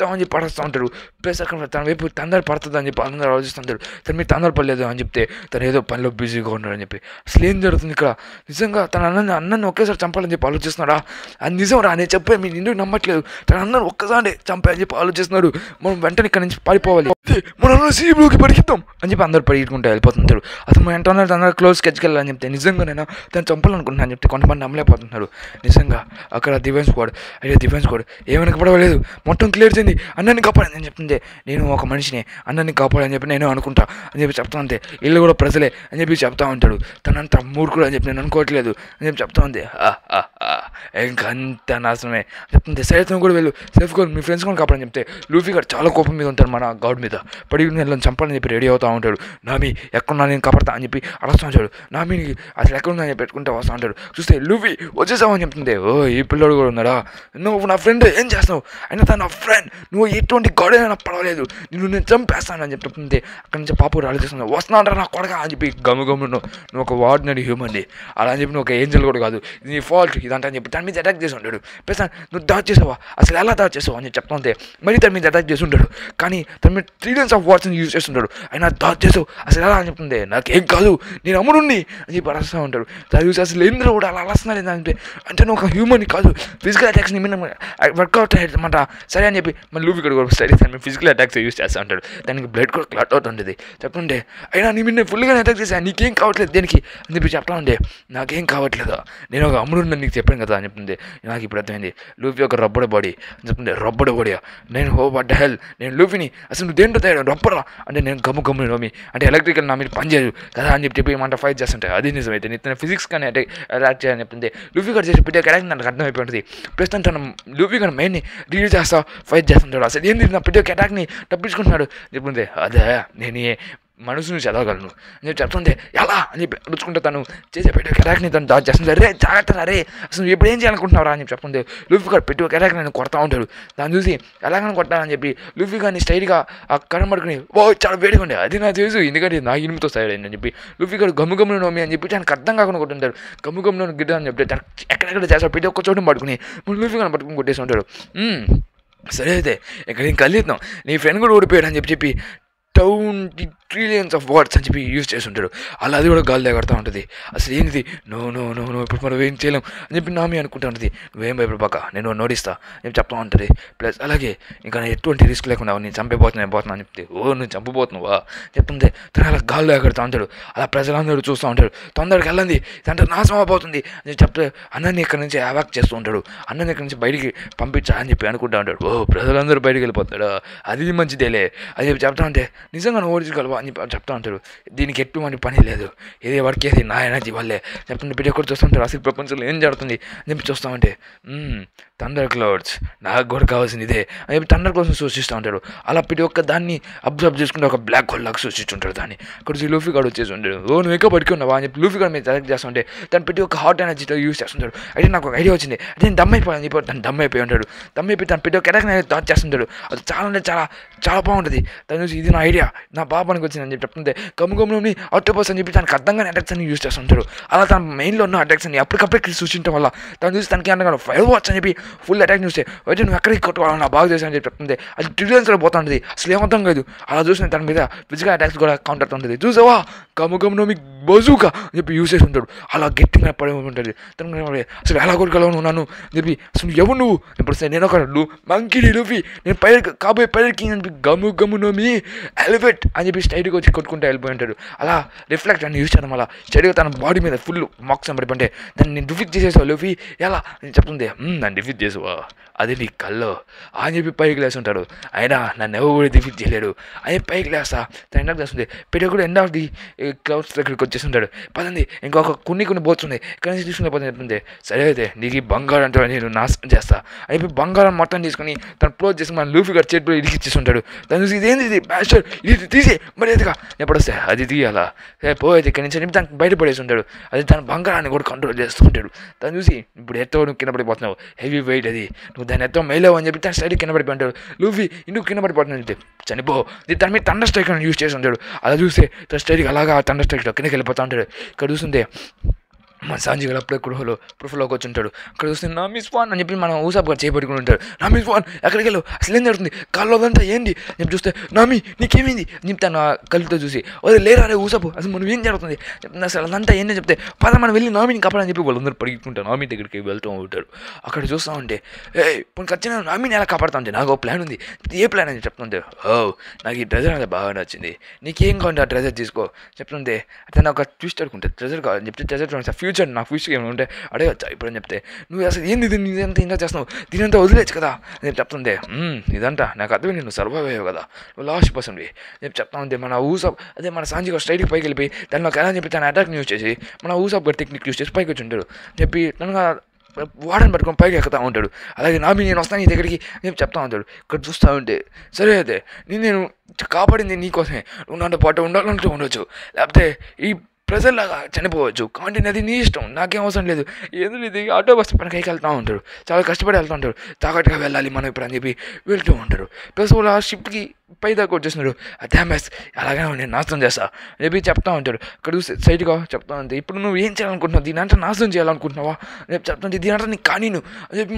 Speaker 1: చెప్తామని చెప్పి పడేస్తూ ఉంటాడు. ప్లస్ అక్కడ తన వైపు తందర పడుతుంది అని చెప్పి అందరూ ఆలోచిస్తుంటారు. తను మీరు తందర పడలేదు అని చెప్తే తను ఏదో పనిలో బిజీగా ఉన్నాడని చెప్పి. అసలు ఏం జరుగుతుంది ఇక్కడ? నిజంగా తన అన్నని ఒకేసారి చంపాలని చెప్పి ఆలోచిస్తున్నాడా? అది నిజం రా, నేను చెప్పే మీరు ఎందుకు నమ్మట్లేదు. తన అన్నను ఒక్కసారి చంపే అని చెప్పి ఆలోచిస్తున్నాడు. మనం వెంటనే ఇక్కడ నుంచి పారిపోవాలి, మన అన్న సీబ్లోకి పరిగెత్తాం అని చెప్పి అందరు పరిగెట్టుకుంటూ వెళ్ళిపోతుంటారు. అతను మా వెంటనే అందరూ క్లోజ్ స్కెచ్కి వెళ్ళాలని చెప్తే నిజంగా నేను తను చంపాలనుకుంటున్నాను అని చెప్తే కొంతమంది నమ్మలేకపోతున్నారు. నిజంగా అక్కడ డిఫెన్స్ స్క్వాడ్ ఏమైనా పడవలేదు, మొత్తం క్లియర్ చేయండి, అన్నని కాపాడని అని చెప్తుంటే నేను ఒక మనిషిని అన్నని కాపాడని చెప్పి నేను అనుకుంటా అని చెప్పి చెప్తా ఉంటే ఇల్లు కూడా ప్రజలే అని చెప్పి చెప్తా ఉంటాడు. తనంత మూర్ఖుడు అని చెప్పి నేను అనుకోవట్లేదు అని చెప్పి చెప్తా ఉంది. ఇంకంత నాశనమే చెప్తుంది. సరే తను కూడా వెళ్ళు, సేఫ్ కూడా మీ ఫ్రెండ్స్ కూడా కాపాడని చెప్తే లూఫీ గారు చాలా కోపం మీద ఉంటాడు మన గాడ్ మీద. పడి నేను చంపాలని చెప్పి రెడీ అవుతూ ఉంటాడు. నామి ఎక్కడున్నా నేను కాపాడతా అని చెప్పి అడుగుతూ ఉంటాడు. నామిని అసలు ఎక్కడున్నా అని పెట్టుకుంటూ వస్తూ ఉంటాడు. చూస్తే లూఫీ వచ్చేసావని చెప్తుంది. ఓ ఈ పిల్లడు కూడా ఉన్నాడా, నువ్వు నా ఫ్రెండ్ ఏం చేస్తావు, అయినా తను నా ఫ్రెండ్, నువ్వు ఎటువంటి గొడవ నాకు పడవలేదు, నేను చంపేస్తాను అని చెప్తుంది. అక్కడి నుంచి పాప ఆలోచిస్తున్నావు, వస్తున్నాడు నా కొడగా అని చెప్పి గమ్ము నువ్వు ఒక వార్డినరీ హ్యూమన్ డి, అలా అని చెప్పి నువ్వు ఒక ఏంజల్ కూడా కాదు, ఇది నీ ఫాల్ట్ ఇదంతా అని చెప్పి దాని మీద అటాక్ చేసి ఉంటాడు. ప్లస్ నువ్వు దాడి చేసావా, అసలు ఎలా దాడి చేసావు అని చెప్తా ఉంటే మరి దాని మీద అటాక్ చేసి ఉంటాడు. కానీ తన మీద ట్రిలియన్స్ ఆఫ్ వాట్స్ని యూజ్ చేస్తుంటాడు. అయినా దాడి చేసావు అసలు ఎలా అని చెప్తుంది. నాకేం కాదు, నేను అమ్ముడుని అని చెప్పి అరుస్తూ ఉంటాడు. దాని చూసి అసలు ఎందులో కూడా అలా అరుస్తున్నారు ఏంటంటే అంటే నువ్వు ఒక హ్యూమన్ కాదు, ఫిజికల్ అటాక్స్ నీ మీద వర్కౌట్ అయ్యేమాట సరే అని చెప్పి మన లూఫీ ఇక్కడ కూడా సరే దాని ఫిజికల్ అటాక్స్ యూజ్ చేస్తూ ఉంటాడు. దానికి బ్లడ్ కూడా క్లాట్ అవుతుంటుంది. చెప్తుంటే అయినా నీ మీద ఫుల్గా అటాక్ చేశాను, నీకేం కావట్లేదు దేనికి అని చెప్పి చెప్తా ఉంటే నాకేం కావట్లేదు, నేను ఒక అమ్ముడు నీకు చెప్పాను కదా అని చెప్తుంది. నాకు ఇప్పుడు అర్థమైంది లూఫీ ఒక రబ్బర్ బాడీ అని చెప్తుంది. రబ్బర్ బాడీ నేను హో వాట్ హెల్, నేను లూఫీని అసలు నువ్వు దేంట్లో తయారు రబ్బరా అంటే నేను గమ్ము నోమి అంటే ఎలక్ట్రికల్ నా మీద పనిచేయదు కదా అని చెప్పి ఏమంట ఫైట్ చేస్తుంటాయి. అది నిజమైతే నేను ఫిజిక్స్ కానీ అటాక్ చేయాలని చెప్తుంది. లూఫీ గారు చేసి పెట్టే క్యారెక్టర్ నాకు అర్థమైపోయి ఉంటుంది. ప్రస్తుతం తన లూఫీ గారు మెయిన్ని రీల్ చేస్తా ఫైట్ చేస్తుంటాడు. అసలు ఏంటి నా పెట్టే అటాక్ని తప్పించుకుంటున్నాడు చెప్తుంది. అదే నేను మనసును చదవగలను అని చెప్పి చెప్తుంది. ఎలా అని చెప్పి అడుచుకుంటే తను చేసే పెట్టి అటాక్ని తను దాడి చేస్తుంది. రే జాగ్రత్త రే అసలు ఎప్పుడు ఏం చేయాలనుకుంటున్నారా అని చెప్పి చెప్తుంది. లూఫీ గారు పెట్టి ఒక అటాక్ నేను కొడతా ఉంటాడు. దాన్ని చూసి ఎలాగని కొట్టాలని చెప్పి లూఫీ గారిని స్టైల్గా ఆ కనబడుకుని ఓ చాలా వేడిగా ఉండే అది నాకు తెలుసు ఎందుకంటే నా ఇనుముతో సైడ్ అయిందని చెప్పి లూఫీ గారు గమ్ముగమ్మును నోమి అని చెప్పి తనకు అర్థం కాకుండా కొట్టుంటాడు. గమ్ముగమ్మును గిడ్డ అని చెప్పి తను ఎక్కడెక్కడ చేస్తాడు పెట్టి ఒక్క చోటు పట్టుకుని లూఫీ గారిని పట్టుకుని కొట్టేసి ఉంటాడు. సరే అయితే ఇక్కడ నేను కలిద్దాం నీ ఫ్రెండ్ కూడా ఓడిపోయాడు అని చెప్పి 20 ట్రిలియన్స్ ఆఫ్ వర్డ్స్ అని చెప్పి యూజ్ చేస్తుంటాడు. అలా అది కూడా గాలి ఎగడుతూ ఉంటుంది. అసలు ఏంటిది నో ఇప్పుడు మనం ఏం చేయలేం అని చెప్పి నామి అనుకుంటూ ఉంటుంది. నువ్వేం భయపడబాక నేను నోడిస్తా నేను చెప్తా ఉంటుంది. ప్లస్ అలాగే ఇంకా ఎటువంటి రిస్క్ లేకుండా నేను చంపేపోతున్నా అని చెప్తే ఓ నువ్వు చంపబోతున్నావా చెప్తుంది. తను అలా గాల్లో ఎగడుతూ ఉంటాడు. అలా ప్రజలందరూ చూస్తూ ఉంటాడు. తొందరగా వెళ్ళండి అంటే నాశనం అయిపోతుంది అని చెప్తే అన్నని ఇక్కడ నుంచి అవాక్ చేస్తూ ఉంటాడు. అన్నని ఇక్కడ నుంచి బయటికి పంపించా అని చెప్పి అనుకుంటూ ఉంటాడు. ఓ ప్రజలందరూ బయటికి వెళ్ళిపోతాడు అది మంచిదేలే అని చెప్పి చెప్తా ఉంటే నిజంగా నువ్వు ఓడించగలవా అని చెప్తా ఉంటాడు. దీనికి ఎటువంటి పని లేదు, ఏది వర్క్ ఏది నా ఎనర్జీ వల్లే చెప్తుంటే బిడ్డ కూడా చూస్తుంటారు. అసలు ప్రపంచంలో ఏం జరుగుతుంది అని చెప్పి చూస్తామంటే థండర్ క్లౌడ్స్ నాకు కూడా కావాల్సింది ఇదే అని చెప్పి థండర్ కోసం సూచిస్తూ ఉంటాడు. అలా ప్రతి ఒక్క దాన్ని అబ్జర్వ్ చేసుకుంటే ఒక బ్లాక్ హోల్ లాగా సూచిస్తుంటాడు. దాన్ని అక్కడ లూఫీ గారు వచ్చేసి ఉంటాడు. ఓ నువ్వు ఎక్కువ పడుకున్నావా అని చెప్పి లూఫీ గారు మీద సెలెక్ట్ చేస్తూ ఉంటే దాన్ని ప్రతి ఒక్క హాట్ ఎనర్జీతో యూజ్ చేస్తుంటాడు. అయితే నాకు ఒక ఐడియా వచ్చింది, అయితే నేను దమ్ అయిపోయాను చెప్పి తను దమ్ అయిపోయి ఉంటాడు. దమ్ అయిపోయి తను ప్రతి ఒక్క ఎటాక్ని దాచి చేస్తుంటాడు. అది చాలా అంటే చాలా చాలా బాగుంటుంది. తను చూసి ఇది నా ఐడియా నా పాపానికి వచ్చింది అని చెప్పి చెప్తుంటే గమ్ముని ఆక్టోపస్ అని చెప్పి తనకు అర్థంగానే అటాక్స్ అని యూజ్ చేస్తుంటాడు. అలా తన మెయిన్లో ఉన్న అటాక్స్ అని అప్పటికప్పుడే సూచించడం వల్ల తను చూసి తనకి అనగా ఫైర్ వాచ్ అని చెప్పి ఫుల్ అటాక్ చూస్తే అయితే నువ్వు ఎక్కడికి కొట్టుకోవాలి నా బాగా చేశాను అని చెప్పి చెప్తుంది. అది ట్రిలియన్స్లో పోతుంటుంది. అసలు ఏమర్థం కాదు. అలా చూసిన తన మీద ఫిజికల్ అటాక్స్ కూడా కౌంటర్ ఉంటుంది. చూసావా గమ్మును మీకు బజూకా అని చెప్పి యూజ్ చేసి ఉంటాడు. అలా గట్టిగా పడి ఉంటుంది. తను అసలు ఎలా కొట్టుకోగలవు ఉన్నాను అని చెప్పి అసలు ఎవరు నువ్వు ఇప్పుడు నేను ఒక మంకీ లూఫీ నేను కాబోయే పైర్ కింగ్ అని చెప్పి గమ్మునోమి ఎలివేట్ అని చెప్పి స్టైల్గా వచ్చి కొట్టుకుంటూ వెళ్ళిపోయి ఉంటాడు. అలా రిఫ్లెక్ట్ అని యూజ్ చేయడం వల్ల స్టైల్గా తన బాడీ మీద ఫుల్ మార్క్స్ పడిపోతే దాన్ని నేను డిఫీట్ చేసేసావు లూఫీ ఎలా అని చెప్తుంది. నన్ను డిఫీట్ చేసావా అది నీ కల్లో అని చెప్పి పైకి లేసి ఉంటాడు. అయినా నన్ను ఎవరు కూడా డిఫీట్ చేయలేడు అని పైకి లేస్తా తను ఎండాకు చేస్తుంది. పెట్టి కూడా ఎండ్ ఆఫ్ ది క్లౌడ్స్ దగ్గరికి వచ్చేసి ఉంటాడు. పదండి ఇంకొక కొన్ని పోతుంది ఇక్కడ నుంచి తీసుకుని పోతుంది చెప్తుంది. సరే అయితే నీకు ఈ బంగారం అంటే నేను నాశనం చేస్తా అని చెప్పి బంగారం మొత్తం తీసుకుని తను క్లోజ్ చేసి మన లూఫీ గారు చేతిలో ఇరికిచ్చేసి ఉంటాడు. తను చూసి ఇదేంది ఇది బ్యాస్టర్ ఇది తీసి మరి ఎదుగా ఎప్పుడు వస్తే అది తీయాలా పోయేది ఇక్కడి నుంచి చెప్పి తనకు బయటపడేసి ఉంటాడు. అది తన బంగారాన్ని కూడా కంట్రోల్ చేస్తూ ఉంటాడు. తను చూసి ఇప్పుడు ఎత్తో నువ్వు కింద పడిపోతున్నావు హెవీ వెయిట్ అది నువ్వు దాన్ని ఎత్తో మేలేవు అని చెప్పి తన సైడ్ కింద పడిపోయి ఉంటాడు. లూఫీ ఇందుకు కింద పడిపోతున్నాడు అంటే చనిపో తన మీద థండర్ స్ట్రైక్ అని యూజ్ చేసి ఉంటాడు. అలా చూస్తే తన స్టైల్కి అలాగా థండర్ స్ట్రైక్లో కిందకి వెళ్ళిపోతూ ఉంటాడు. ఇక్కడ చూస్తుంటే మన సాంజీ అప్పుడే ప్రూఫ్లోకి వచ్చి ఉంటాడు. అక్కడ చూస్తే నా మిస్ ఫోన్ అని చెప్పి మనం ఊసాపు గారు చేపట్టుకుని ఉంటాడు. నా మిస్ ఫోన్ ఎక్కడికి వెళ్ళవు, అసలు ఏం జరుగుతుంది, కాళ్ళు అదంతా ఏంది నేను చూస్తే నామి నీకేమైంది చెప్తాను ఆ కళ్ళతో చూసి, అదే లేరా రే ఊసాపు అసలు మనం ఏం జరుగుతుంది చెప్తున్నా, అసలు అదంతా ఏంటని చెప్తే పద మనం వెళ్ళి నామిని కాపాడని చెప్పి వాళ్ళందరూ పరిగెత్తుకుంటారు. నామి దగ్గరికి వెళ్తూ ఉంటారు. అక్కడ చూస్తూ ఉంటే ఇప్పుడు ఖచ్చితంగా నామిని ఎలా కాపాడుతా ఉంటే నాకు ప్లాన్ ఉంది. ఏ ప్లాన్ అని చెప్తుంటే, నాకు ఈ ట్రెజర్ అనేది బాగా నచ్చింది, నీకేం కావాలి ఆ ట్రెజర్ తీసుకో చెప్తుంటే, అతను ఒక ట్విస్ట్ అనుకుంటే ట్రెజర్ కావాలని చెప్తే ట్రెజర్ ఫ్యూచర్ నా ఫ్యూచర్ ఏమైనా ఉంటే అడగచ్చా ఇప్పుడు అని చెప్తే, నువ్వు అసలు ఏంది ఇదంతా ఇంకా చేస్తున్నావు, దీనంతా వదిలేచ్చు కదా అని చెప్తుంటే, ఇదంతా నాకు అర్థమైంది, నువ్వు సర్వైవ్ అయ్యావు కదా, నువ్వు లాస్ట్ పర్సన్వి చెప్పి చెప్తా ఉంటే, మన ఊసాప్ అదే మన సాంజీ స్ట్రైట్కి పైకి వెళ్ళిపోయి దానిలోకి ఎలా చెప్పి తన అటాక్ యూజ్ చేసి మన ఊసాప్ గారి టెక్నిక్ యూజ్ చేసి పైకి వచ్చి ఉంటాడు. చెప్పి తనగా వాడని పట్టుకొని పైకి ఎక్కుతా ఉంటాడు. అలాగే నామి నేను వస్తాను నీ దగ్గరికి నేను చెప్తా ఉంటాడు. ఇక్కడ చూస్తూ ఉంటే సరే అయితే నేను కాపాడింది నీకోసమే, నువ్వు నాతో పాటు ఉండాలంటూ ఉండొచ్చు, లేకపోతే ఈ ప్రజల్లాగా చనిపోవచ్చు, కాబట్టి అది నీ ఇష్టం, నాకేం అవసరం లేదు, ఏదో ఇది ఆటో బస్సు పైన కైకి వెళ్తూ ఉంటాడు, చాలా కష్టపడి వెళ్తూ ఉంటాడు, తాకట్టుగా వెళ్ళాలి మనం ఇప్పుడు అని చెప్పి వెళ్తూ ఉంటారు. ప్లస్ వాళ్ళు ఆ షిప్కి పై దాకా వచ్చేస్తున్నాడు. డ్యామేజ్ అలాగే నేను నాశనం చేస్తా అని చెప్పి చెప్తా ఉంటాడు. ఇక్కడ చూసి సైడ్గా చెప్తా ఉంటే, ఇప్పుడు నువ్వు ఏం చేయాలనుకుంటున్నావు, దీని అంటే నాశనం చేయాలనుకుంటున్నావా రేపు చెప్తుంది, దీని అంటే నీకు కానీ నువ్వు అని చెప్పి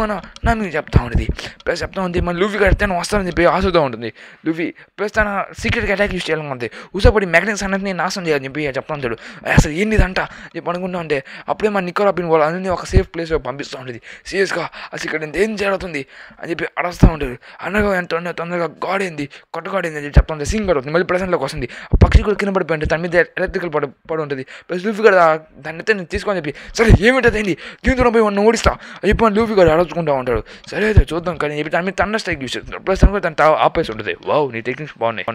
Speaker 1: నా మీద చెప్తా ఉంటుంది. ప్లస్ చెప్తా ఉంది మన లూఫీ కడితే వస్తానని చెప్పి ఆశతో ఉంటుంది లూఫీ. ప్లస్ తన సీక్రెట్గా అటాక్ యూస్ చేయాలనుకుంది, ఊసపడి మ్యాగ్నెట్స్ అనేది నాశనం చేయాలని చెప్పి చెప్తా ఉంటాడు. అసలు ఏంటి ఇదంట చెప్పి అనుకుంటా ఉంటే అప్పుడే మన నికోరాపిన్ వాళ్ళు అందరినీ ఒక సేఫ్ ప్లేస్లో పంపిస్తూ ఉంటుంది. సీరియస్గా అసలు ఇక్కడ ఏం జరుగుతుంది అని చెప్పి అడుస్తూ ఉంటాడు. అనగా ఎంత తొందరగా గాడ్ ఏంది కొట్టగాడింది అని చెప్పి చెప్తా ఉంటుంది. సింగ్ అవుతుంది, మళ్ళీ ప్రెసెంట్లోకి వస్తుంది. ఆ పక్షి కూడా కింద పడిపోయి ఉంటుంది, తన మీద ఎలక్ట్రికల్ పడి ఉంటుంది. ప్లస్ లూఫీ కూడా దాన్ని నేను తీసుకొని చెప్పి సరే ఏమిటది ఏంటి దీంతో పోయి వాడిని ఓడిస్తా అని చెప్పి మన లూఫీ కూడా అడుగుకుంటూ ఉంటాడు. సరే అయితే చూద్దాం కానీ చెప్పి దాని మీద థండర్ స్ట్రైక్ యూస్ చేస్తున్నాడు. ప్లస్ తను కూడా తను ఆపేసి ఉంటుంది. వావ్ నీ టెక్నిక్స్ బాగున్నాయి.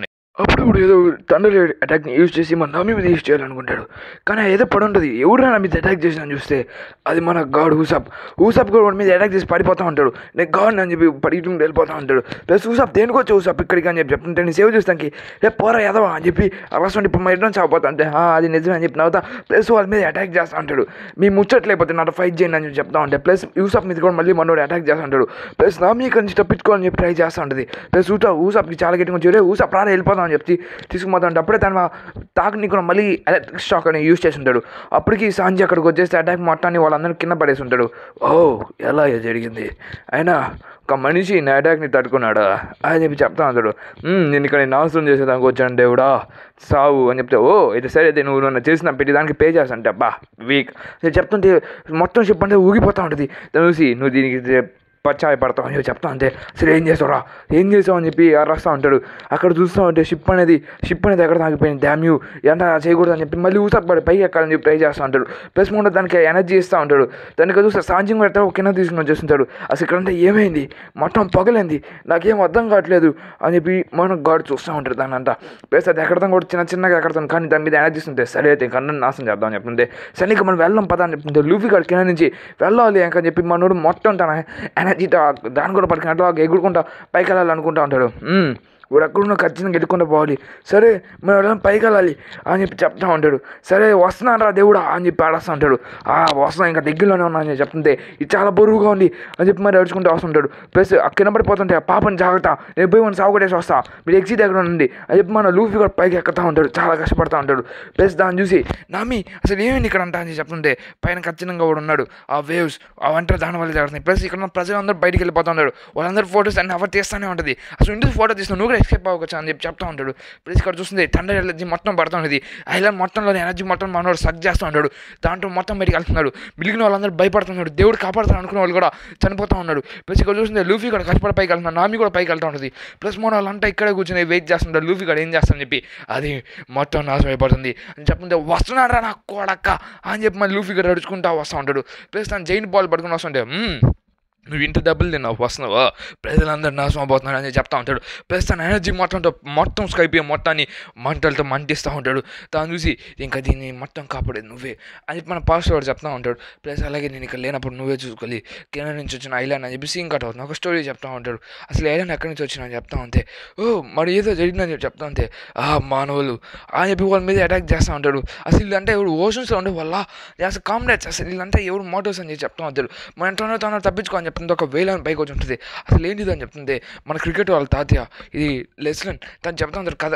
Speaker 1: అప్పుడు ఏదో థండర్ అటాక్ని యూజ్ చేసి మన నామి మీద యూజ్ చేయాలనుకుంటాడు. కానీ ఏదో పడి ఉంటుంది, ఎవరైనా నా మీద అటాక్ చేసినా చూస్తే అది మన గాడ్ ఊసాప్ కూడా వాడి మీద అటాక్ చేసి పడిపోతూ ఉంటాడు. నేను గాడ్ అని చెప్పి పరిగెట్టుకుంటూ వెళ్ళిపోతూ ఉంటాడు. ప్లస్ ఊసాప్ దేనికొచ్చి ఊసాప్ ఇక్కడికి అని చెప్పి చెప్తుంటే నేను సేవ్ చేస్తానికి రేపు పోరా ఎదవా అని చెప్పి అరవసండి ఇప్పుడు మా ఇద్దరం చావపోతా అంటే అది నిజమే అని చెప్పి నవ్వుతా. ప్లస్ వాళ్ళ మీద అటాక్ చేస్తూ ఉంటాడు. మీ ముచ్చట్లేకపోతే నాతో ఫైట్ చేయండి అని చెప్పి చెప్తా ఉంటాడు. ప్లస్ యూసాప్ మీద కూడా మళ్ళీ మనోడు అటాక్ చేస్తూ ఉంటాడు. ప్లస్ నామి ఇక్కడి నుంచి తప్పించుకోవాలని చెప్పి ట్రై చేస్తూ ఉంటుంది. ప్లస్ ఊసాప్కి చాలా గట్టిగా వచ్చి ఊసాప్ రారా వెళ్ళిపోతాం అని చెప్పి తీసుకుపోతా ఉంటే అప్పుడే తన తాకుని కూడా మళ్ళీ ఎలక్ట్రిక్ షాక్ అని యూజ్ చేసి ఉంటాడు. అప్పటికి సాంజీ అక్కడికి వచ్చేస్తే అటాక్ మొత్తాన్ని వాళ్ళందరూ కింద పడేసి ఉంటాడు. ఎలా జరిగింది అయినా ఒక మనిషి నా అటాక్ని తట్టుకున్నాడా అని చెప్పి చెప్తా ఉంటాడు. నేను ఇక్కడ నాశనం చేసేదానికి వచ్చాను దేవుడా సావు అని చెప్తే అయితే సరే అయితే నువ్వు నన్ను చేసిన పెట్టి దానికి పే చేస్తానంటే అబ్బా వీక్ నేను చెప్తుంటే మొత్తం షిప్ అంటే ఊగిపోతూ ఉంటుంది. చూసి నువ్వు దీనికి పడతావు అని చెప్తా అంతే. సరే ఏం చేసావు అని చెప్పి అరస్తా ఉంటాడు. అక్కడ చూస్తూ ఉంటే షిప్ అనేది ఎక్కడ తాగిపోయింది, డ్యామ్యూ ఎంత చేయకూడదు అని చెప్పి మళ్ళీ ఊసపడి పైకి ఎక్కాలని చెప్పి ట్రై చేస్తూ ఉంటాడు. ప్లస్ మూడు దానికి ఎనర్జీ ఇస్తూ ఉంటాడు. దానికి చూస్తే సాంజింగ్ కూడా కింద తీసుకుని వచ్చేస్తుంటాడు. అసలు ఇక్కడంతా ఏమైంది మొత్తం పగలేంది నాకేం అర్థం కావట్లేదు అని చెప్పి మన గాడ్ చూస్తూ ఉంటాడు దాని అంతా. ప్లస్ అది ఎక్కడతాం కూడా చిన్నగా ఎక్కడతాను కానీ దాని మీద ఎనర్జీ ఇస్తుంటే సరే అయితే కన్నా నాశనం చేద్దాం అని చెప్తుంటే సరే ఇక మనం వెళ్ళాం పదా అని చెప్తుంటే లూఫీ గారు కింద నుంచి వెళ్ళాలి అని చెప్పి మనోడు మొత్తం తన ఎనర్జీ దాన్ని కూడా పట్టుకుని అట్లా ఎగురుకుంటా పైకి వెళ్ళాలనుకుంటా ఉంటాడు. వాడు ఎక్కడున్నా ఖచ్చితంగా ఎదుర్కొంటూ పోవాలి. సరే మనం ఎవరైనా పైకి వెళ్ళాలి అని చెప్పి చెప్తా ఉంటాడు. సరే వస్తున్నాను రా దేవుడా అని చెప్పి ఆడేస్తూ ఉంటాడు. వస్తున్నాను ఇంకా దగ్గరలోనే ఉన్నా అని చెప్తుంటే ఇది చాలా బరువుగా ఉంది అని చెప్పి మరి అడుచుకుంటూ వస్తుంటాడు. ప్లస్ కింద పడిపోతుంటే పాపని జాగ్రత్త నేను పోయి మన సాగుకొట్టేసి వస్తా మీరు ఎగ్జిట్ ఎక్కడ ఉంది అని చెప్పి మన లూఫీ కూడా పైకి ఎక్కుతూ ఉంటాడు. చాలా కష్టపడుతూ ఉంటాడు. ప్లస్ దాన్ని చూసి నామి అసలు ఏమైంది ఇక్కడ అంటా అని చెప్తుంటే పైన ఖచ్చితంగా వాడు ఉన్నాడు. ఆ వేవ్స్ అవంటారు దాని వల్ల జరుగుతుంది. ప్లస్ ఇక్కడ ప్రజలందరూ బయటికి వెళ్ళిపోతూ ఉన్నాడు. వాళ్ళందరూ ఫోటోస్ అన్ని ఎవరు తీస్తూనే ఉంటుంది. అసలు ఇంటికి ఫోటో తీస్తున్నావు నువ్వు ఎస్కేప్ అవ్వచ్చు అని చెప్పి చెప్తా ఉంటాడు. ప్లస్ ఇక్కడ చూస్తుంది థండర్ ఎనర్జీ మొత్తం పడుతూ ఉంటుంది. ఐలాండ్ మొత్తంలోని ఎనర్జీ మొత్తం మనోడు సక్ చేస్తూ ఉంటాడు. దాంట్లో మొత్తం బయటికి వెళ్తున్నాడు. మిగిలిన వాళ్ళందరూ భయపడుతున్నాడు. దేవుడు కాపాడుతాడు అనుకున్న వాళ్ళు కూడా చనిపోతూ ఉన్నాడు. ప్లస్ ఇక్కడ చూస్తుంది లూఫీ కూడా కష్టపడి పైకి వెళ్తున్నాడు. నామి కూడా పైకి వెళ్తూ ఉంటుంది. ప్లస్ మన వాళ్ళంతా ఇక్కడే కూర్చొని వెయిట్ చేస్తుంటారు. లూఫీ కూడా ఏం చేస్తానని చెప్పి అది మొత్తం నాశనం అయిపోతుంది అని చెప్తుంటే వస్తున్నాడా నా కొడక్క అని చెప్పి మళ్ళీ లూఫీ కూడా నడుచుకుంటూ వస్తూ ఉంటాడు. ప్లస్ తను జైంట్ బాల్ పట్టుకుని వస్తుంటే నువ్వు ఇంటి డబ్బులు తిన్నావు వస్తున్నావా ప్రజలందరూ నాశనం అయిపోతున్నాడు అని చెప్తా ఉంటాడు. ప్లస్ తన ఎనర్జీ మొత్తం స్కైపీ మొత్తాన్ని మంటలతో మంటిస్తూ ఉంటాడు. తాను చూసి ఇంకా దీన్ని మొత్తం కాపాడేది నువ్వే అని చెప్పి మన పాస్టర్ వాడు చెప్తా ఉంటాడు. ప్లస్ అలాగే నేను ఇక్కడ లేనప్పుడు నువ్వే చూసుకోవాలి కెనడా నుంచి వచ్చిన ఐలాండ్ అని చెప్పి సీన్ కట్ అవుతుంది. ఒక స్టోరీ చెప్తా ఉంటాడు. అసలు ఐలాండ్ ఎక్కడి నుంచి వచ్చినా అని చెప్తా ఉంటే మరి ఏదో జరిగిందని చెప్పి చెప్తా ఉంటే మానవులు అని చెప్పి వాళ్ళ మీద అటాక్ చేస్తూ ఉంటాడు. అసలు వీళ్ళంటే ఎవరు ఓషన్స్లో ఉండే వాళ్ళ అసలు కామ్రేడ్స్ అసలు వీళ్ళంటే ఎవరు మోటోస్ అని చెప్పి చెప్తా ఉంటాడు. మన ఎంతో తన తప్పించుకో అని చెప్తుంది. ఒక వేలని పైకి వచ్చి ఉంటుంది. అసలు ఏంటిది అని చెప్తుంది మన క్రికెట్ వాళ్ళ తాతయ్య ఇది లెస్లన్ తను చెప్తా ఉంటారు కథ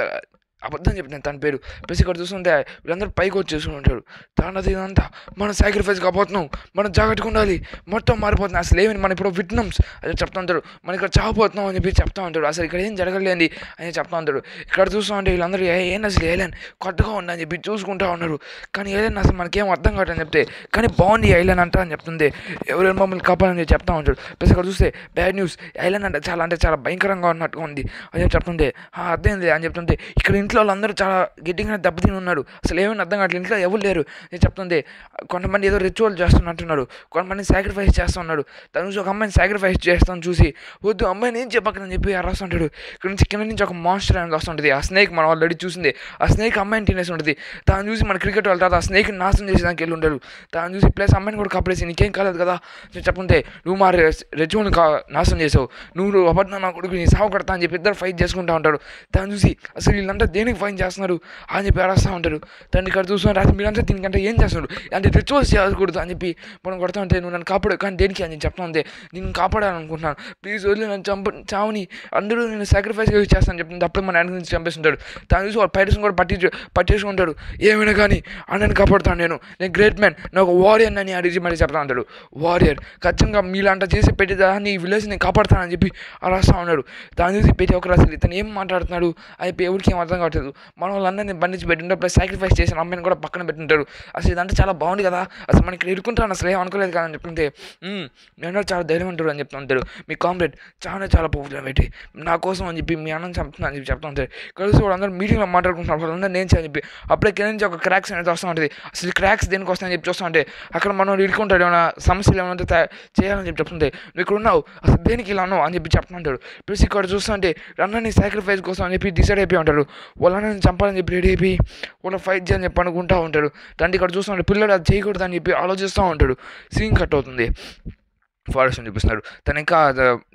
Speaker 1: అబద్ధం చెప్పినాను తన పేరు. ప్లస్ ఇక్కడ చూస్తుంటే వీళ్ళందరూ పైకి వచ్చేసుకుని ఉంటారు. తర్వాత ఇదంతా మనం సాక్రిఫైస్ కాబోతున్నాం, మనం జాగ్రత్తగా ఉండాలి, మొత్తం మారిపోతుంది, అసలు ఏమి మనం ఇప్పుడు విట్నమ్స్ అని చెప్తా ఉంటారు, మనం ఇక్కడ చావపోతున్నాం అని చెప్పి చెప్తా ఉంటాడు, అసలు ఇక్కడ ఏం జరగలేంది అని చెప్తా ఉంటాడు. ఇక్కడ చూస్తూ ఉంటే వీళ్ళందరూ ఏం అసలు ఏలెన్ కొత్తగా ఉందని చెప్పి చూసుకుంటా ఉన్నారు. కానీ ఏలెన్ అసలు మనకేం అర్థం కావట్లని చెప్తే, కానీ బాగుంది ఐలాండ్ అంట అని చెప్తుంది, ఎవరైనా మమ్మల్ని కాపాడని చెప్తా ఉంటాడు. ప్లస్ ఇక్కడ చూస్తే బ్యాడ్ న్యూస్, ఐలాండ్ అంటే చాలా భయంకరంగా ఉన్నట్టుగా ఉంది అని చెప్తుంటే, అర్థమైంది అని చెప్తుంటే, ఇక్కడ ఇంట్లో వాళ్ళందరూ చాలా గట్టిగానే దెబ్బతిని ఉన్నారు, అసలు ఏమైనా అర్థం కావట్లేదు, ఇంట్లో ఎవరు లేరు అని చెప్తుంది. కొంతమంది ఏదో రిచువల్ చేస్తున్నట్టున్నారు, కొంతమంది సాక్రిఫైస్ చేస్తున్నారు. తను చూసి ఒక అమ్మాయిని సాక్రిఫైస్ చేస్తాను చూసి, వద్దు అమ్మాయిని ఏం చెప్పకని చెప్పి రాస్తుంటాడు. ఇక్కడ నుంచి ఒక మాన్స్టర్ అనేది వస్తుంటుంది, ఆ స్నేక్ మనం ఆల్రెడీ చూసింది, ఆ స్నేక్ అమ్మాయిని తినేసి ఉంటుంది. తను చూసి మన క్రికెట్ వెళ్తారు, ఆ స్నేక్ని నాశనం చేసేదానికి వెళ్ళి ఉంటాడు. తను చూసి ప్లస్ అమ్మాయిని కూడా కప్పడేసి, నీకేం కాలేదు కదా చెప్పుంటే, నువ్వు మా రిచువల్ని నాశనం చేసావు, నువ్వు అబద్ధం నా కొడుకు నీ సాగు కడతా అని చెప్పి ఇద్దరు ఫైట్ చేసుకుంటూ ఉంటాడు. తను చూసి అసలు వీళ్ళంతా దేనికి ఫైన్ చేస్తున్నారు అని చెప్పి అరుస్తూ ఉంటారు. తను ఇక్కడ చూస్తున్నారు, అసలు మీరంతా దీనికంటే ఏం చేస్తున్నారు అంటే రిచువల్స్ చేయకూడదు అని చెప్పి మనం కొడతా ఉంటే, నువ్వు నన్ను కాపాడు కానీ దేనికి అని చెప్తా ఉంటే, నేను కాపాడాలనుకుంటున్నాను, ప్లీజ్ వదిలి నన్ను చావుని అందరూ నేను సాక్రిఫైస్ చేస్తాను చెప్తుంది. అప్పుడు మన వెనక నుంచి చంపేస్తుంటాడు. తను చూసి వాళ్ళ పైరస్ని కూడా పట్టేసుకుంటాడు. ఏమైనా కానీ అన్నని కాపాడుతాను, నేను గ్రేట్ మ్యాన్, నాకు వారియర్ అని అడిగి మరి చెప్తా ఉంటాడు. వారియర్ ఖచ్చితంగా మీలాంట చేసి పెట్టేదాన్ని ఈ విలేజ్ నేను కాపాడుతానని చెప్పి రాస్తా ఉన్నాడు. దాని చూసి ప్రతి ఒక్కరు అసలు ఇతను ఏం మాట్లాడుతున్నాడు అది ఎవరికి ఏం అర్థం కావట్లేదు. మన వాళ్ళందరినీ బంధించి పెట్టింటారు, ప్లస్ సాక్రిఫైస్ చేసిన అమ్మాయిని కూడా పక్కన పెట్టింటారు. అసలు ఇదంటే చాలా బాగుంది కదా, అసలు మనకి ఇరుకుంటాను అసలు ఏం అనుకోలేదు కదా అని చెప్తుంటే, నేను చాలా ధైర్యం ఉంటాడు అని చెప్తూ ఉంటారు. మీ కామ్రేడ్ చాలా పవర్ఫుల్ పెట్టి నా కోసం అని చెప్పి మీ అన్నం చంపుతున్నా అని చెప్పి చెప్తా ఉంటారు. కలిసి వాళ్ళందరూ మీటింగ్లో మాట్లాడుకుంటున్నారు, వాళ్ళందరూ నేను అని చెప్పి అప్పుడే కింద నుంచి ఒక క్రాక్స్ అనేది వస్తూ ఉంటుంది. అసలు క్రాక్స్ దేనికి వస్తాయని చెప్పి చూస్తూ ఉంటే, అక్కడ మనం ఇరుకుంటాడు, ఏమైనా సమస్యలు ఏమైనా చేయాలని చెప్పి చెప్తుంటే, నువ్వు ఇక్కడ ఉన్నావు అసలు దేనికి ఇలా ఉన్నావు అని చెప్పి చెప్తుంటాడు. ప్లస్ ఇక్కడ చూస్తుంటే రన్నని సాక్రిఫైస్ కోసం అని చెప్పి డిసైడ్ అయిపోయి ఉంటాడు. వాళ్ళని చంపాలని చెప్పి రెడీ అయిపోయి వాళ్ళ ఫైట్ చేయాలని చెప్పి అనుకుంటూ ఉంటాడు. దాంట్లో ఇక్కడ చూస్తుంటే పిల్లడు అది చేయకూడదు అని చెప్పి ఆలోచిస్తూ ఉంటాడు. సీన్ కట్ అవుతుంది, ఫారెస్ట్ చూపిస్తున్నాడు. తను ఇంకా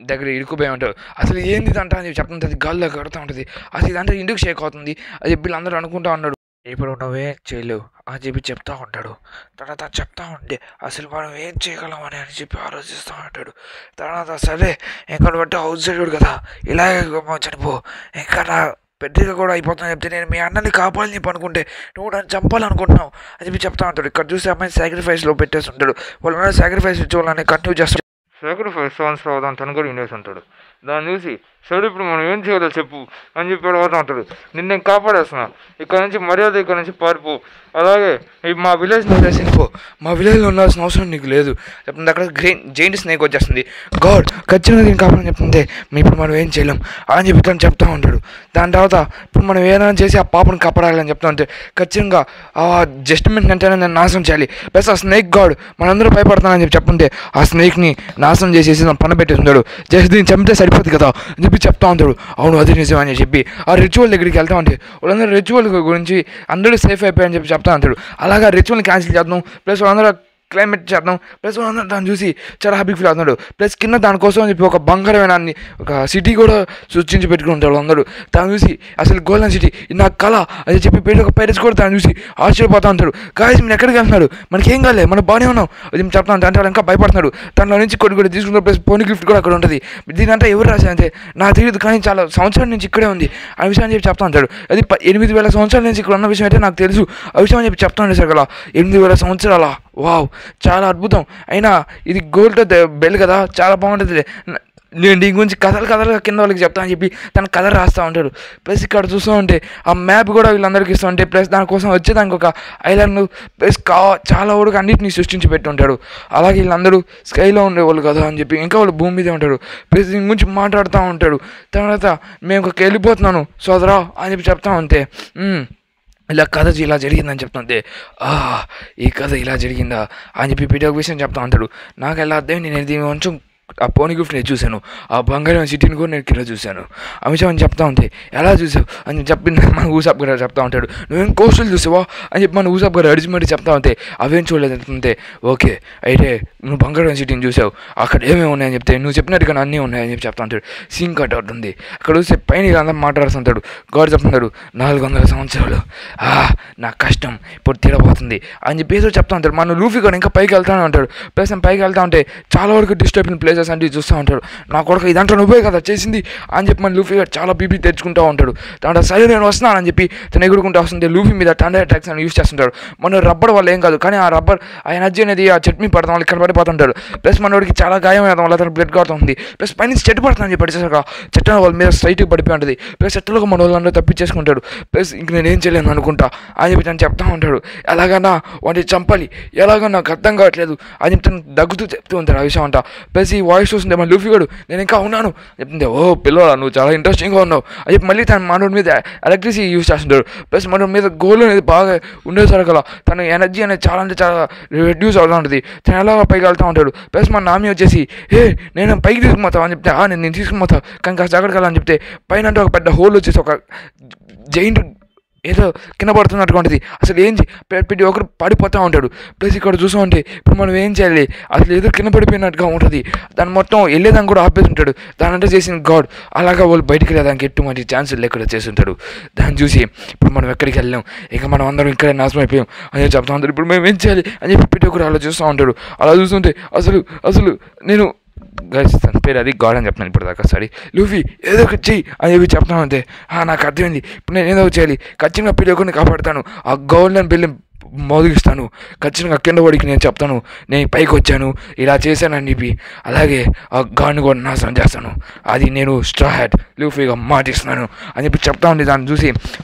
Speaker 1: దగ్గర ఇరుక్కుపోయి ఉంటాడు. అసలు ఏంది అంట అని చెప్పి చెప్తుంది, అది గాల్లో కడుతూ ఉంటుంది. అసలు ఇదంతా ఇందుకు షేక్ అవుతుంది అది చెప్పి వీళ్ళందరూ అనుకుంటూ ఉన్నాడు. ఇప్పుడు నువ్వేం చేయలేవు అని చెప్పి చెప్తా ఉంటాడు. తర్వాత చెప్తా ఉంటే అసలు మనం ఏం చేయగలమని అని చెప్పి ఆలోచిస్తూ ఉంటాడు. తర్వాత సరే ఇంకా బట్టి అవుట్ సైడ్ కదా ఇలాగే చనిపో, ఇంకా నా పెద్దగా కూడా అయిపోతుందని చెప్తే, నేను మీ అన్నని కాపాలని చెప్పి అనుకుంటే నువ్వు నన్ను చంపాలనుకుంటున్నావు అని చెప్పి చెప్తా ఉంటాడు. ఇక్కడ చూసి అమ్మాయి సాక్రిఫైస్లో పెట్టేసి ఉంటాడు. వాళ్ళ సాక్రిఫైస్ ఇచ్చి వాళ్ళని కంటిన్యూ చేస్తాడు. సాక్రిఫైస్ సాంగ్స్ రావడం తను కూడా వినేసి ఉంటాడు. దాన్ని చూసి సరే ఇప్పుడు మనం ఏం చేయాలో చెప్పు అని చెప్పి అడుగుతూ ఉంటాడు. నిన్ను నేను కాపాడేస్తున్నా, ఇక్కడ నుంచి మర్యాద ఇక్కడ నుంచి పారిపో, అలాగే మా విలేజ్ని వదిలేసి వెళ్ళిపో, మా విలేజ్లో ఉండాల్సిన అవసరం నీకు లేదు చెప్తుంది. అక్కడ జైంట్ స్నేక్ వచ్చేస్తుంది. గాడ్ ఖచ్చితంగా దీన్ని కాపాడని చెప్తుంది. ఇప్పుడు మనం ఏం చేయలేం అని చెప్పి తను చెప్తా ఉంటాడు. దాని తర్వాత ఇప్పుడు మనం ఏదైనా చేసి ఆ పాపను కాపాడాలని చెప్తా ఉంటే, ఖచ్చితంగా ఆ జస్ట్మెంట్ అంటే నేను నాశనం చేయాలి, ప్లస్ ఆ స్నేక్ గాడ్ మనందరూ భయపడతానని చెప్పి చెప్తుంటే, ఆ స్నేక్ని నాశనం చేసేసి పని పెట్టేస్తున్నాడు. జస్ట్ దీన్ని చంపితే సరిపోతుంది కదా అని చెప్పి చెప్తా ఉంటాడు. అవును అది నిజం అని చెప్పి ఆ రిచువల్ దగ్గరికి వెళ్తా ఉంటే, వాళ్ళందరూ రిచువల్ గురించి అందరూ సేఫ్ అయిపోయాయని చెప్పి చెప్తా ఉంటాడు. అలాగా రిచువల్ని క్యాన్సిల్ చేద్దాం, ప్లస్ వాళ్ళందరూ క్లైమేట్ చేద్దాం, ప్లస్ వాళ్ళందరూ దాన్ని చూసి చాలా హ్యాపీ ఫీల్ అవుతున్నాడు. ప్లస్ కింద దానికోసం అని చెప్పి ఒక బంగారమైన ఒక సిటీ కూడా సృష్టించి పెట్టుకుని ఉంటాడు అందరూ. దాన్ని చూసి అసలు గోల్డెన్ సిటీ నా కళ అని చెప్పి పెళ్లి ఒక పైరట్స్ కూడా దాన్ని చూసి ఆశ్చర్యపోతూ ఉంటాడు. గాయస్ మీరు ఎక్కడికి వెళ్తున్నాడు, మనకేం కాలేదు, మనం బాగానే ఉన్నాం అది చెప్తా ఉంటాడు. అంటే వాళ్ళు ఇంకా భయపడుతున్నాడు. దానిలో నుంచి కొన్ని తీసుకుంటారు, ప్లస్ పోనీ గిఫ్ట్ కూడా అక్కడ ఉంటుంది. దీనంతా ఎవరు రాశారంటే నాకు తెలియదు, కానీ చాలా సంవత్సరాల నుంచి ఇక్కడే ఉంది ఆ విషయం అని చెప్పి చెప్తా ఉంటాడు. అది 8,000 సంవత్సరాల నుంచి ఇక్కడ ఉన్న విషయం అయితే నాకు తెలుసు ఆ విషయం అని చెప్పి చెప్తా ఉంటాడు. సార్ కదా 8,000 సంవత్సరాల వావ్ చాలా అద్భుతం. అయినా ఇది గోల్డ్ బెల్ కదా చాలా బాగుంటుంది, నేను దీని గురించి కథలుగా కింద వాళ్ళకి చెప్తానని చెప్పి తన కథ రాస్తూ ఉంటాడు. ప్లస్ ఇక్కడ చూస్తూ ఉంటే ఆ మ్యాప్ కూడా వీళ్ళందరికీ ఇస్తూ ఉంటే, ప్లస్ దానికోసం వచ్చేదానికి ఒక ఐలాండ్ ప్లస్ చాలా వరకు అన్నింటినీ సృష్టించి పెట్టి ఉంటాడు. అలాగే వీళ్ళందరూ స్కైలో ఉండేవాళ్ళు కదా అని చెప్పి ఇంకా వాళ్ళు భూమి మీదే ఉంటాడు. ప్లస్ దీని గురించి మాట్లాడుతూ ఉంటాడు. తర్వాత మేము ఒక వెళ్ళిపోతున్నాను సోదరా అని చెప్పి చెప్తా ఉంటే, ఇలా కథ ఇలా జరిగిందని చెప్తుంటే, ఈ కథ ఇలా జరిగిందా అని చెప్పి ప్రతి ఒక్క విషయం చెప్తా ఉంటాడు. నాకు ఎలా అర్థం, నేను దీని కొంచెం ఆ పోనీ గిఫ్ట్ నేను చూశాను, ఆ బంగారం సిటీని కూడా నేను కింద చూశాను ఆ విషయం అని చెప్తా ఉంటే, ఎలా చూసావు అని చెప్పి మన ఊసాబ్ గారు చెప్తా ఉంటాడు. నువ్వేం కోస్టల్ చూసావా అని చెప్పి మన ఊసాబ్ గారు అడిచి మరి చెప్తా ఉంటే, అవేం చూడలేదు అంటుంటే, ఓకే అయితే నువ్వు బంగారం సిటీని చూసావు, అక్కడ ఏమేమి ఉన్నాయని చెప్తే నువ్వు చెప్పినట్టుగా అన్నీ ఉన్నాయని చెప్పి చెప్తా ఉంటాడు. సీన్ కట్ అవుతుంది. అక్కడ చూస్తే పైన అందరూ మాట్లాడుతుంటాడు. గాడు చెప్తున్నాడు 400 సంవత్సరాలు నా కష్టం ఇప్పుడు తీరబోతుంది అని చెప్పి ఏదో చెప్తా ఉంటాడు. మన లూఫీ కూడా ఇంకా పైకి వెళ్తానే ఉంటాడు. ప్లస్ పైకి వెళ్తా ఉంటే చాలా వరకు డిస్టర్బ్ అయిన ప్లేసెస్ ప్లస్ అంటే చూస్తూ ఉంటాడు. నా కొడుకు ఇదంతా నువ్వే కదా చేసింది అని చెప్పి మన లూఫీ గారు చాలా బీపీ తెచ్చుకుంటూ ఉంటాడు. దాంట్లో సరే నేను వస్తున్నాను అని చెప్పి తను ఎగురుకుంటూ వస్తుంది. లూఫీ మీద థండర్ అటాక్స్ అని యూస్ చేస్తుంటాడు. మన రబ్బర్ వల్ల ఏం కాదు, కానీ ఆ రబ్బర్ ఆ ఎనర్జీ అనేది ఆ చట్నీ పడతాం వల్ల ఇక్కడ పడిపోతుంటాడు. ప్లస్ మనోడికి చాలా గాయం అవ్వడం వల్ల తన బ్లడ్ కారుతుంది. ప్లస్ పైన చెట్టు పడుతుందని చెప్పి పడిచేసాక చెట్టు వాళ్ళ మీద స్ట్రైట్గా పడిపోయి ఉంటుంది. ప్లస్ చెట్టులకు మన వాళ్ళందరూ తప్పించేసుకుంటాడు. ప్లస్ ఇంక నేనేం చేయలేను అనుకుంటా అని చెప్పి తను చెప్తా ఉంటాడు. ఎలాగన్నా వాడిని చంపాలి, ఎలాగన్నా నాకు అర్థం కావట్లేదు అని చెప్పి తను దగ్గుతూ చెప్తూ ఉంటాడు ఆ విషయం అంట. ప్లస్ ఈ వాయిస్ చూస్తుంది మన లూఫీ గడు, నేను ఇంకా ఉన్నాను చెప్తుంది. ఓ పిల్లవాడు నువ్వు చాలా ఇంట్రెస్టింగ్గా ఉన్నావు అని చెప్పి మళ్ళీ తన మనోడి మీద ఎలక్ట్రిసిటీ యూజ్ చేస్తుంటాడు. ప్లస్ మనోడి మీద గోల్ అనేది బాగా ఉండేసరి కదా తన ఎనర్జీ అనేది చాలా అంటే చాలా రెడ్యూస్ అవుతూ ఉంటుంది. తను ఎలా పైకి వెళ్తూ ఉంటాడు. ప్లస్ మన నామి వచ్చేసి నేను పైకి తీసుకుపోతావు అని చెప్తే నేను తీసుకుపోతావు కానీ కాస్త జాగ్రత్త కదా అని చెప్తే పైన అంటే ఒక పెద్ద హోల్ వచ్చేసి ఒక జైంట్ ఏదో కింద పడుతున్నట్టుగా ఉంటుంది. అసలు ఏం ప్రతి ఒకరు పడిపోతూ ఉంటాడు. ప్లస్ ఇక్కడ చూస్తూ ఉంటే ఇప్పుడు మనం ఏం చేయాలి, అసలు ఏదో కింద పడిపోయినట్టుగా ఉంటుంది. దాన్ని మొత్తం వెళ్ళేదాన్ని కూడా ఆపేసి ఉంటాడు. దాని అంటే చేసిన గాడ్ అలాగా వాళ్ళు బయటికి వెళ్ళేదానికి ఎటువంటి ఛాన్సులు లేకుండా చేసి ఉంటాడు. దాన్ని చూసి ఇప్పుడు మనం ఎక్కడికి వెళ్ళాం, ఇక మనం అందరం ఇక్కడే నాశనం అయిపోయాం అని చెప్తా ఉంటారు. ఇప్పుడు మేము ఏం చేయాలి అని చెప్పి ప్రతి ఒక్కరు అలా చూస్తూ ఉంటాడు. అలా చూస్తుంటే అసలు నేను గైస్ తన పేరు అది గాడ్ అని చెప్తున్నాను ఇప్పుడు దాకా. సరే లూఫీ ఏదో ఒకటి చెయ్యి అని చెప్పి చెప్తాను అంతే. నాకు అర్థమైంది, ఇప్పుడు నేను ఏదో చేయాలి, ఖచ్చితంగా పిల్లి ఒకరిని కాపాడుతాను, ఆ గవర్నమెంట్ బిల్లు మోగిస్తాను, ఖచ్చితంగా కింద వాడికి నేను చెప్తాను నేను పైకి వచ్చాను ఇలా చేశానని చెప్పి, అలాగే ఆ గాడ్ని కూడా నాశనం చేస్తాను, అది నేను స్ట్రా హ్యాట్ లూఫీగా మాటిస్తున్నాను అని చెప్పి చెప్తా ఉంది. దాన్ని చూసి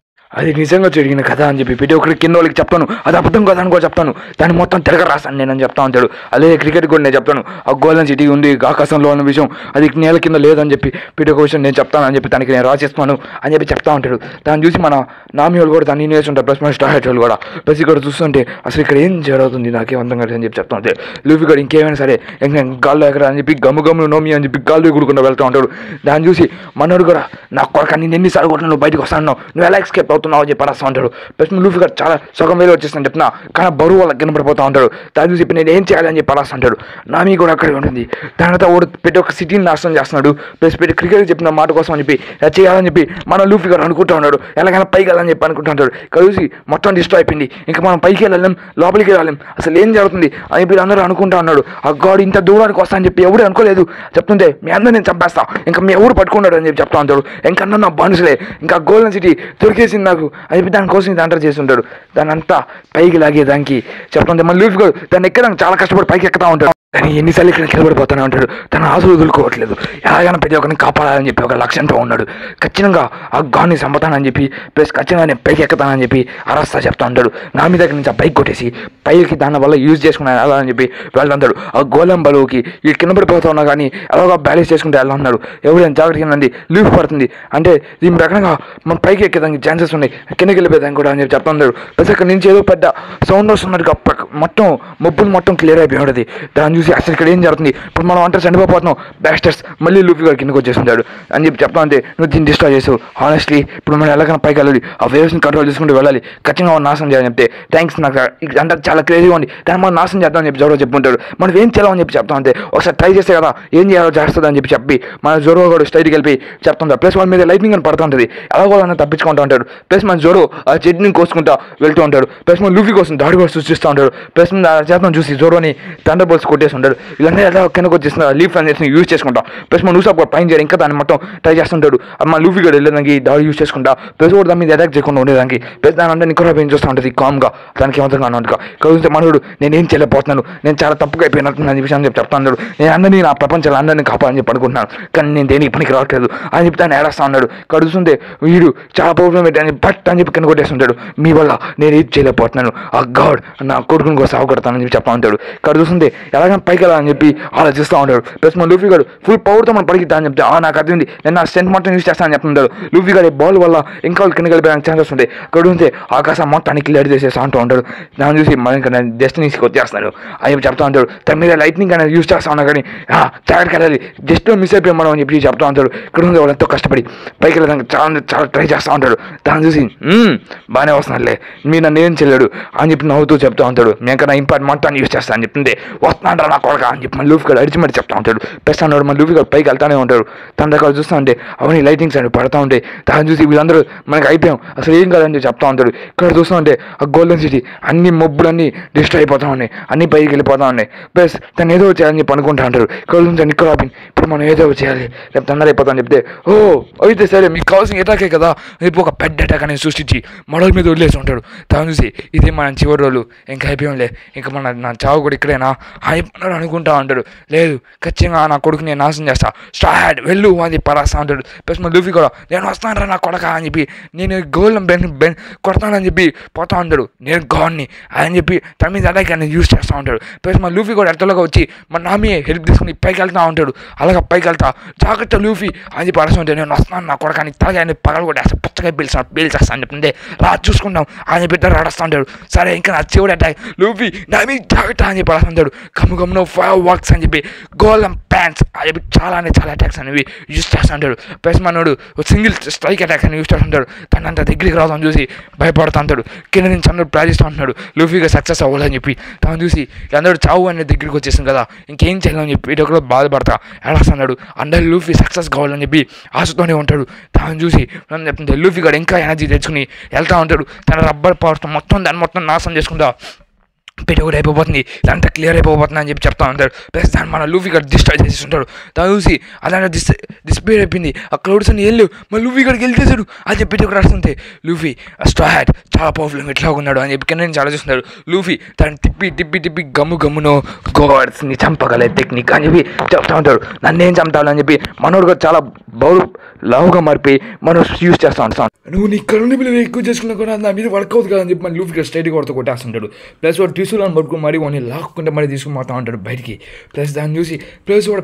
Speaker 1: అది నిజంగా జరిగిన కథ అని చెప్పి ప్రతి ఒక్కరికి కింద వాళ్ళకి చెప్తాను, అది అబద్ధం కదా అని కూడా చెప్తాను, దాన్ని మొత్తం తిరగ రాస్తాను నేను అని చెప్తా ఉంటాడు. అదే క్రికెట్ కూడా నేను చెప్తాను, ఆ గోల్డెన్ సిటీ ఉంది ఆకాశంలో ఉన్న విషయం అది నేల కింద లేదని చెప్పి ప్రతి ఒక్క విషయం నేను చెప్తాను అని చెప్పి దానికి నేను రాసేస్తున్నాను అని చెప్పి చెప్తా ఉంటాడు. దాన్ని చూసి మన నామి వాళ్ళు కూడా దాన్ని నేర్చుంటారు. ప్లస్ మన స్టార్ హెడ్ వాళ్ళు కూడా ప్లస్ ఇక్కడ చూస్తుంటే అసలు ఇక్కడ ఏం జరుగుతుంది నాకేం అర్థం కాదు అని చెప్పి చెప్తా ఉంటే లూఫీ కూడా ఇంకేమైనా సరే నేను గాల్లో ఎక్కడ అని చెప్పి గమ్ము నోమి అని చెప్పి గాల్లో ఎగురుకుంటూ వెళ్తూ ఉంటాడు. దాన్ని చూసి మనోడు కూడా నా కొరక నేను ఎన్నిసార్లు కూడా నువ్వు బయటకు వస్తాను, నువ్వు ఎలా ఎస్కేప్ అవుతున్నావు అని చెప్పి అరస్తా ఉంటాడు. ప్లస్ లూఫీ గారు చాలా సగం వేలు వచ్చేస్తాను చెప్తున్నా, కానీ బరువు వాళ్ళకి కనపడిపోతూ ఉంటాడు. దాని చూసి ఇప్పుడు నేను ఏం చేయాలి అని చెప్పి అరస్తా అంటాడు. నామి కూడా అక్కడే ఉంటుంది. దానితో ఓడి పెట్టి ఒక సిటీని నాశనం చేస్తున్నాడు. ప్లస్ పెట్టి క్రికెట్ చెప్పిన మాట కోసం అని చెప్పి చేయాలని చెప్పి మన లూఫీ గారు అనుకుంటూ ఉన్నాడు. ఎలాగైనా పైకి వెళ్ళాలని చెప్పి అనుకుంటూ ఉంటాడు. కలిసి మొత్తం డిస్ట్రాయ్ అయిపోయింది, ఇంకా మనం పైకి వెళ్ళలేం లోపలికి వెళ్ళాలి, అసలు ఏం జరుగుతుంది అని చెప్పి అందరూ అనుకుంటా ఉన్నాడు. ఆ గాడు ఇంత దూరానికి వస్తా అని చెప్పి ఎవరు అనుకోలేదు. చెప్తుంటే మీ అందరూ నేను చంపేస్తా, ఇంకా మీ ఎవరు పట్టుకున్నాడు అని చెప్పి చెప్తా ఉంటాడు. ఇంకన్నా నా బానిసలే, ఇంకా గోల్డెన్ సిటీ దొరికేసింది నాకు అని చెప్పి దానికోసం ఇది అంటారు చేస్తుంటాడు. దాని అంతా పైకి లాగేదానికి చెప్తుంటే మన లూఫీ గారు దాన్ని ఎక్కడానికి చాలా కష్టపడి పైకి ఎక్కుతా ఉంటాడు. కానీ ఎన్నిసార్లు ఇక్కడ నిలబడిపోతానే ఉంటాడు. తన ఆశలు వదులుకోవట్లేదు, ఎలాగైనా ప్రతి ఒక్కరిని కాపాడాలని చెప్పి ఒక లక్ష్యంతో ఉన్నాడు. ఖచ్చితంగా ఆ గాడ్ని చంపుతానని చెప్పి ప్లస్ ఖచ్చితంగా నేను పైకి ఎక్కుతానని చెప్పి అరస్తా చెప్తా ఉంటాడు. నా మీద దగ్గర నుంచి ఆ బైక్ కొట్టేసి పైకి దాని వల్ల యూజ్ చేసుకున్నాను అలా అని చెప్పి వెళ్తాడు. ఆ గోళం బలువుకి ఈ కింద పడిపోతా ఉన్నా కానీ ఎలాగో బ్యాలెన్స్ చేసుకుంటే ఎలా ఉన్నాడు. ఎవరైనా జాగ్రత్తగా లీఫ్ పడుతుంది అంటే దీని ప్రకారంగా మనం పైకి ఎక్కేదానికి ఛాన్సెస్ ఉన్నాయి, కిందకి వెళ్ళిపోయేదానికి కూడా అని చెప్పి చెప్తా ఉన్నాడు. ప్లస్ అక్కడ నుంచి ఏదో పెద్ద సౌండ్ వస్తున్నట్టుగా మొత్తం మబ్బులు మొత్తం క్లియర్ అయిపోయి ఉంటుంది. దాన్ని చూసి అసలు ఇక్కడ ఏం జరుగుతుంది, ఇప్పుడు మనం అంటే చనిపోతున్నాం బ్యాస్టర్స్ మళ్ళీ లూఫీ గారు కిందకి వచ్చేస్తుంటాడు అని చెప్పి చెప్తా ఉంటే నువ్వు దీన్ని డిస్ట్రాయ్ చేసావు, హానెస్ట్లీ ఇప్పుడు మనం ఎలాగైనా పైకి వెళ్ళాలి, ఆ వేవ్స్ని కంట్రోల్ చేసుకుంటూ వెళ్ళాలి, ఖచ్చితంగా నాశనం చేయాలని చెప్తే థ్యాంక్స్ నాకు అంటే చాలా క్రేజీగా ఉంది, దాన్ని మనం నాశనం చేద్దామని చెప్పి జోరో చెప్పుకుంటాడు. మనం ఏం చేయాలని చెప్పి చెప్తా ఉంటే ఒకసారి ట్రై చేస్తే కదా ఏం చేయాలో చేస్తుంది అని చెప్పి మన జోరో కూడా స్ట్రైట్కి వెళ్ళి చెప్తుంటాడు. ప్లస్ వాళ్ళ మీద లైటింగ్ అని పడుతూ ఉంటుంది, ఎలాగో తప్పించుకుంటూ ఉంటాడు. ప్లస్ మన జోరో ఆ చెట్ని కోసుకుంటా వెళ్తూ ఉంటాడు. ప్లస్ మన లూఫీ కోసం దాడి కూడా సృష్టిస్తూ ఉంటాడు. ప్లస్ చేద్దాం చూసి జోరోని థండర్ బోల్ట్స్ కొట్టేసి ఉంటాడు. వీళ్ళందరూ ఎలా కిందకు వచ్చేసిన లీఫ్ అనేది యూజ్ చేసుకుంటా. ప్లస్ మన యూసాప్ కూడా పైన చేయాలి, ఇంకా దాన్ని మొత్తం ట్రై చేస్తుంటాడు. మన లూఫీ కూడా వెళ్ళేదానికి దాడి యూజ్ చేసుకుంటా. ప్లస్ కూడా దాని మీద అటాక్ చేయకుండా ఉండేదానికి ప్లస్ దాని అంటే నిక్కర పెయిన్ చూస్తూ ఉంటుంది కామ్గా, దానికి ఏమంతగా అన్నట్టుగా కలిస్తే మనోడు నేనేం చేయలేకపోతున్నాను, నేను చాలా తప్పుగా అయిపోయినట్టు అని విషయం చెప్పి చెప్తా ఉన్నాడు. నేను అందరినీ నా ప్రపంచాలు అందరినీ కాపాడని చెప్పి అనుకుంటున్నాను, కానీ నేను దేనికి పనికి రావట్లేదు అని చెప్పి దాన్ని ఏడేస్తా ఉన్నాడు. కడుస్తుంటే వీడు చాలా ప్రాబ్లం పెట్టని బట్ అని చెప్పి కింద కొట్టేస్తుంటాడు. మీ వల్ల నేను ఏది చేయలేకపోతున్నాను, ఆ గాడ్ నా కొడుకుని కూడా సాగుకొడతానని చెప్పి చెప్తా ఉంటాడు. కడుస్తుంటే ఎలాగైనా పైకి వెళ్ళాలని చెప్పి ఆలోచిస్తూ ఉంటాడు. ప్లస్ మన లూఫీ గారు ఫుల్ పవర్తో మనం పడికిద్దా అని చెప్తే నాకు అర్థమైంది, నేను నా స్ట్రెంత్ మొత్తం యూజ్ చేస్తానని చెప్తుంటాడు. లూఫీ గారి బాల్ వల్ల ఇంకా వాళ్ళు కింద వెళ్ళిపోయడానికి ఛాన్సెస్ ఉంటాయి. కడుతుంటే ఆకాశం మొత్తానికి క్లియర్ చేసేసి అంటూ ఉంటాడు. దాన్ని చూసి మనం ఇంకా డెస్టినీస్కి వచ్చేస్తాడు అని చెప్పి చెప్తా ఉంటాడు. తన మీద లైట్నింగ్ అనేది యూజ్ చేస్తా ఉన్నా కానీ జాగ్రత్తగా వెళ్ళాలి, జస్ట్ మిస్ అయిపోయాం మనం అని చెప్పి చెప్తా ఉంటాడు. ఇక్కడ ఉంది వాళ్ళు ఎంతో కష్టపడి పైకి వెళ్ళడానికి చాలా చాలా ట్రై చేస్తూ ఉంటాడు. దాన్ని చూసి బాగానే వస్తున్నాడులే మీరు నన్ను ఏం చేయలేడు అని చెప్పి నవ్వుతూ చెప్తా ఉంటాడు. నేను ఇంకా నా ఇంపార్ట్ మొత్తాన్ని యూజ్ చేస్తాను అని చెప్తుంటే వస్తున్నాడు వస్తాను నా కొడక అని చెప్పి మన లూఫీ గారు అడిచి మరి చెప్తా ఉంటాడు. ప్లస్ అన్నాడు మన లూఫీ గారు పైకి వెళ్తానే ఉంటాడు. తన దగ్గర చూస్తూ ఉంటే అవన్నీ లైటింగ్స్ అని పడతా ఉంటాయి. దాన్ని చూసి వీళ్ళందరూ మనకి అయిపోయాం అసలు ఏం కాదని చెప్పి చెప్తా ఉంటాడు. ఇక్కడ చూస్తూ ఉంటే ఆ గోల్డెన్ సిటీ అన్ని మబ్బులన్నీ డిస్ట్రాయ్ అయిపోతా ఉన్నాయి, అన్ని పైకి వెళ్ళిపోతా ఉన్నాయి. ప్లస్ తను ఏదో చేయాలని చెప్పి అనుకుంటా ఉంటారు. ఇక్కడ నుంచి నిక్కో రాబిన్ ఇప్పుడు మనం ఏదో చేయాలి రేపు తొందర అయిపోతామని చెప్తే ఓ అయితే సరే మీకు కావాల్సిన అటాకే కదా రేపు ఒక పెద్ద అటాక్ అనేది సృష్టించి మనోళ్ళ మీద వదిలేసి ఉంటాడు. దాన్ని చూసి ఇదే మన చివరి రోజు ఇంకా అయిపోయాంలే ఇంకా నా చావు కూడా ఇక్కడేనా అయిపోయినాడు అనుకుంటా ఉంటాడు. లేదు ఖచ్చితంగా నా కొడుకు నేను నాశనం చేస్తా స్టార్ట్ వెళ్ళు అని చెప్పి పరాస్తా ఉంటాడు. ప్లస్ మా లూఫీ కూడా నేను వస్తాను రా నా కొడక అని చెప్పి నేను గోల్ని బెన్ కొడతానని చెప్పి పోతా ఉంటాడు. నేను గాడ్ని అని చెప్పి తన మీద అటాక్ అనేది యూజ్ చేస్తూ ఉంటాడు. ప్లస్ మా లూఫీ కూడా ఎత్తలోకి వచ్చి మా నామి హెల్ప్ తీసుకుని పైకి వెళ్తూ ఉంటాడు. అలాగే పైకి వెళ్తా జాగ్రత్త లూఫీ అని చెప్పి అరస ఉంటాడు. నేను వస్తున్నాను నా కొడక అని తలగా పగలు కూడా వేస్తా పుచ్చగా పేల్చేస్తా అని చెప్పింది రా చూసుకుంటాం అని చెప్పి రాడస్తా ఉంటాడు. సరే ఇంకా నా చివరి అటాక్ లూఫీ నా మీద జాగ్రత్త అని చెప్పి అరస ఉంటాడు. గమ్ముగమ్మును ఫైర్ వర్క్స్ అని చెప్పి గోల్డెన్ ప్యాంట్స్ అని చెప్పి చాలా అటాక్స్ అనేవి యూజ్ చేస్తూ ఉంటాడు. ప్లస్ మనోడు సింగిల్ స్ట్రైక్ అటాక్ అని యూజ్ చేస్తుంటాడు. తను అంత దగ్గరికి రావడం చూసి భయపడుతూ ఉంటాడు. కింద నుంచి అందరూ ప్రార్థిస్తూ ఉంటున్నాడు లూఫీగా సక్సెస్ అవ్వాలని చెప్పి. తను చూసి అందరూ చావు అనే దగ్గరికి వచ్చేసింది కదా ఇంకేం చేయాలని చెప్పి ఇటు ఒకరు బాధపడతా ఏడాస్తున్నాడు. అందరూ లూఫీ సక్సెస్ కావాలని చెప్పి ఆశతోనే ఉంటాడు. తను చూసి చెప్తుంటే లూఫీ కూడా ఇంకా ఎనర్జీ తెచ్చుకుని వెళ్తూ ఉంటాడు. తన రబ్బర్ పవర్తో దాన్ని మొత్తం నాశనం చేసుకుంటా పెట్టి కూడా అయిపోతుంది ఇదంతా క్లియర్ అయిపోతుంది అని చెప్పి చెప్తా ఉంటాడు. ప్లస్ దాన్ని మన లూఫీ గారు డిస్ట్రాయ్ చేసి ఉంటాడు. దాన్ని చూసి అలానే డిస్ప్లే అయిపోయింది ఆ క్లౌడ్స్ అని వెళ్ళు మన లూఫీ గారికి గెలిచేశాడు అని చెప్పి పెట్టి కూడా రాస్తుంటే లూఫీ స్ట్రా హ్యాట్ చాలా పవర్ఫుల్ ఎట్లా ఉన్నాడు అని చెప్పి కింద నుంచి ఆలోచిస్తున్నాడు. లూఫీ దాన్ని తిప్పి గమ్మునో గాడ్స్ని చంపగలే టెక్నిక్ అని చెప్పి చెప్తా ఉంటాడు. నన్నేం చంపాలని చెప్పి మనోడు కూడా చాలా లావుగా మారిపోయి మనం యూజ్ చేస్తా ఉంటాం. నువ్వు నీ కరెంట్ బిల్లు ఎక్కువ చేసుకున్నా కూడా నా మీద వర్క్ అవుతుంది కదా అని చెప్పి మన లూఫీ గారు స్ట్రైట్గా కొడుతూ కొట్టేస్తుంటాడు. ప్లస్ వాడు తీసుకుని పడుకుని మరి వాడిని లాక్కుంటే మరి తీసుకుని పోతా ఉంటాడు బయటికి. ప్లస్ దాన్ని చూసి ప్లస్ వాడు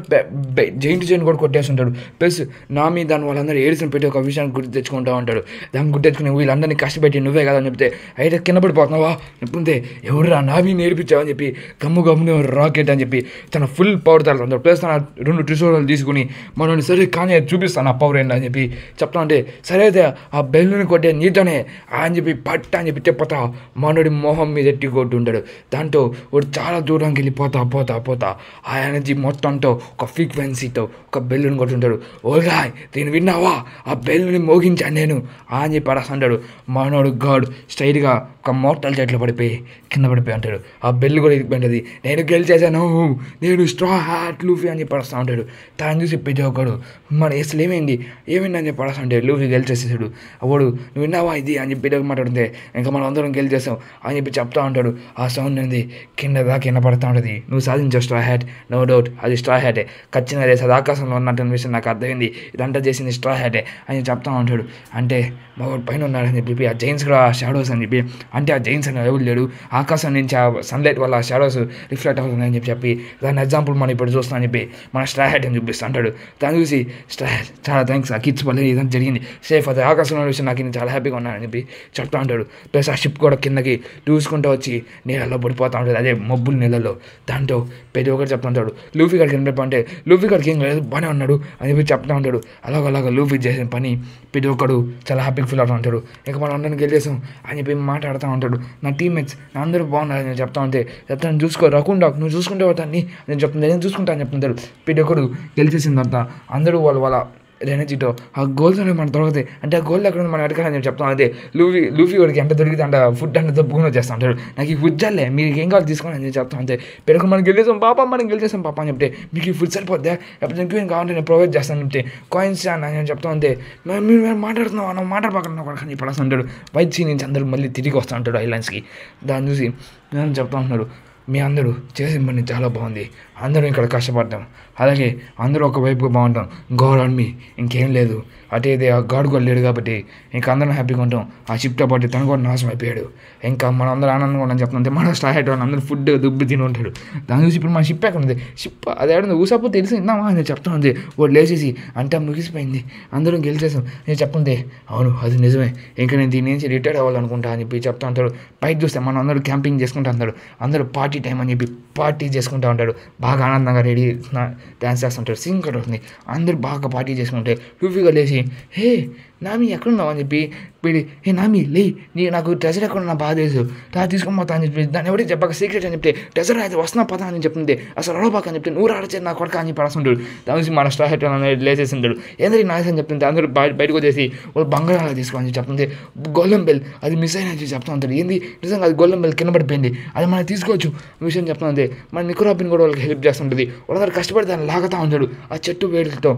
Speaker 1: జైన్ కూడా కొట్టేస్తుంటాడు. ప్లస్ నామి దాని వాళ్ళందరూ ఏడ్చిన పెట్టి ఒక విషయాన్ని గుర్తు తెచ్చుకుంటూ ఉంటాడు. దాన్ని గుర్తు తెచ్చుకుని వీళ్ళందరినీ కష్టపెట్టి నువ్వే కదా అని చెప్తే అయితే కింద పడిపోతున్నావా చెప్తే ఎవరురా నామి నేర్పించావని చెప్పి గమ్మును రాకెట్ అని చెప్పి తన ఫుల్ పవర్ తగ్గుతాడు. ప్లస్ తన 2 త్రిశూలాలు తీసుకుని మనల్ని సరే కానీ చూపిస్తాను ఆ పవర్ ఏంటి అని చెప్పి చెప్తా ఉంటే సరే అయితే ఆ బెల్లుని కొట్టే నీతోనే అని చెప్పి పట్ట అని చెప్పి తిప్పతా మనోడి మొహం మీద ఎట్టి కొట్టుంటాడు. దాంతో వాడు చాలా దూరంకి వెళ్ళి పోతా ఆ ఎనర్జీ మొత్తంతో ఒక ఫ్రీక్వెన్సీతో ఒక బెల్లుని కొట్టుంటాడు. ఓగా దీన్ని విన్నావా ఆ బెల్లుని మోగించాను నేను అని చెప్పి అడస్తుంటాడు. మనోడు గాడ్ స్ట్రైట్గా ఒక మోటార్ చెట్లు పడిపోయి కింద పడిపోయి అంటాడు. ఆ బెల్లు కూడా ఇరిగిపోయింది. నేను గెలిచేసాను నేను స్ట్రా హ్యాట్ లూఫీ అని చెప్పి పడుస్తూ ఉంటాడు. తను చూసి ప్రతి ఒక్కడు మన అసలు ఏమైందని చెప్పి పడుస్తూ ఉంటాడు. లూఫీ గెలిచేసేసాడు. వాడు నువ్వు విన్నావా ఇది అని చెప్పి మాట్లాడితే ఇంకా మనం అందరం గెలిచేసాం అని చెప్పి చెప్తా ఉంటాడు. ఆ సౌండ్ అనేది కింద పడుతూ ఉంటుంది. నువ్వు సాధించావు స్ట్రా హ్యాట్ నో డౌట్ అది స్ట్రా హ్యాటే ఖచ్చితంగా చేసి అది ఆకాశంలో ఉన్నట్టు విషయం నాకు అర్థమైంది. ఇదంతా చేసింది స్ట్రా హ్యాటే అని చెప్తా ఉంటాడు. అంటే మా వాడు పైన ఉన్నాడని చెప్పి ఆ జైన్స్ కూడా షాడోస్ అని చెప్పి అంటే ఆ జైన్స్ అని ఎవరు లేడు ఆకాశం నుంచి ఆ సన్లైట్ వల్ల ఆ షాడోస్ రిఫ్లెక్ట్ అవుతుందని చెప్పి దాని ఎగ్జాంపుల్ మనం ఇప్పుడు చూస్తామని చెప్పి మన స్ట్రా హ్యాట్ అని చూపిస్తూ అంటాడు. దాన్ని చూసి స్ట్రా హ్యాట్ చాలా థ్యాంక్స్ ఆ కిడ్స్ వల్ల ఇదంతా జరిగింది సేఫ్ అది ఆకాశంలో విషయం నాకు నేను చాలా హ్యాపీగా ఉన్నానని చెప్పి చెప్తా ఉంటాడు. ప్లస్ ఆ షిప్ కూడా కిందకి దూసుకుంటూ వచ్చి నీళ్ళలో పడిపోతూ ఉంటుంది అదే మబ్బుల నీళ్ళలో. దాంతో ప్రతి ఒక్కరు చెప్తా ఉంటాడు లూఫీ గారికి ఏం అంటే లూఫీ గారికి ఏం లేదు బాగానే ఉన్నాడు అని చెప్పి చెప్తా ఉంటాడు. అలాగ లూఫీ చేసిన పని ప్రతి ఒక్కడు చాలా హ్యాపీగా ఫీల్ అవుతూ ఉంటాడు. ఇక మనం అందరిని గెలిచేసాం అని చెప్పి మాట్లాడుతూ ఉంటాడు. నా టీమ్మేట్స్ నా అందరూ బాగున్నారు నేను చెప్తా ఉంటే చెప్తాను చూసుకో రకుండా నువ్వు చూసుకుంటే అవుతాన్ని నేను చెప్తాను నేను చూసుకుంటా అని చెప్తుంటాడు. ప్రతి ఒక్కడు గెలిచేసిందంతా అందరూ వాళ్ళ ఎనర్జీతో ఆ గోల్స్ అనేవి మనకు దొరుకుతాయి. అంటే ఆ గోల్ ఎక్కడ మనం అడగాలని చెప్పి చెప్తాం. అదే లూఫీ వాడికి ఎంత దొరికితే అంటే ఫుడ్ అంటే దప్పుకుని వచ్చేస్తూ ఉంటాడు. నాకు ఈ ఫుడ్ చాలే మీరు ఏం కావాలి తీసుకోండి అని చెప్తాం. అంతే పెరుగు మనం గెలిచేసాం పాప అని చెప్తే మీకు ఈ ఫుడ్ సరిపోద్దా లేకపోతే ఇంకేం కావాలంటే నేను ప్రొవైడ్ చేస్తాను చెప్తే కాయిన్స్ అని చెప్తా ఉంటే మీరు మాట్లాడుతున్నావు నువ్వు మాట్లాడబాకన్నా కూడా అని పడేస్తూ ఉంటాడు. వైట్ సీ నుంచి అందరూ మళ్ళీ తిరిగి వస్తూ ఉంటాడు ఐలాండ్స్కి. దాన్ని చూసి నేను చెప్తా ఉన్నాడు మీ అందరూ చేసిన పని చాలా బాగుంది అందరూ ఇక్కడ కష్టపడ్డాం అలాగే అందరూ ఒకవైపుగా బాగుంటాం గాడ్ ఆన్ మీ ఇంకేం లేదు అటే ఇదే ఆ గాడ్ కూడా లేడు కాబట్టి ఇంకా అందరం హ్యాపీగా ఉంటాం. ఆ షిప్తో పాటు తను కూడా నాశనం అయిపోయాడు. ఇంకా మనం అందరూ ఆనందంగా ఉండని చెప్తుంటే మన స్టార్ట్ అయ్యేవాళ్ళు అందరూ ఫుడ్ దుబ్బి తిని ఉంటాడు. దాని చూసి ఇప్పుడు మన షిప్ ఎక్కడ ఉంది షిప్ అది ఏడు ఊసపోతే తెలిసి ఇందామా అని చెప్తా ఉంది. వాడు లేచేసి అంటే ముగిసిపోయింది అందరం గెలిచేసాం నేను చెప్తుంది అవును అది నిజమే ఇంకా నేను దీని నుంచి రిటైర్ అవ్వాలనుకుంటా అని చెప్పి చెప్తా ఉంటాడు. పైకి చూస్తే మనం అందరూ క్యాంపింగ్ చేసుకుంటూ ఉంటాడు. అందరూ పార్టీ టైం అని చెప్పి పార్టీ చేసుకుంటూ ఉంటాడు. బాగా ఆనందంగా రెడీ డ్యాన్స్ చేస్తుంటారు. సింగ్ కూడా అవుతుంది అందరూ బాగా పార్టీ చేసుకుంటే లూఫీగా లేచి హే నామి ఎక్కడున్నావు అని చెప్పి వీడి నామి లే నాకు ట్రెజర్ ఎక్కడ నా బాధ తెలుసు తీసుకొని పోతా అని చెప్పి దాన్ని ఎవరికి చెప్పక సీక్రెట్ అని చెప్తే ట్రెజర్ అయితే వస్తున్నా పదా అని చెప్తుంది అసలు అడవబాక అని చెప్తే నువ్వు రాడచ్చేది నా కొడక అని పడుతుంటాడు దాని మన స్ట్రా హెడ్ అనేది లేచేసింటాడు ఏంటంటే నాయస్ అని చెప్తుంది అందరూ బయటకు వచ్చేసి వాళ్ళు బంగాళాలు తీసుకోని చెప్తుంది గోల్డెన్ బెల్ అది మిస్ అయినది చెప్తా ఉంటాడు ఏంది నిజంగా అది గోల్డెన్ బెల్ కింద పడిపోయింది అది మనం తీసుకోవచ్చు విషయం చెప్తుంది మన నికోరాబిన్ కూడా వాళ్ళకి హెల్ప్ చేస్తుంటుంది వాళ్ళందరూ కష్టపడి దాన్ని లాగుతూ ఉంటాడు ఆ చెట్టు వేడితో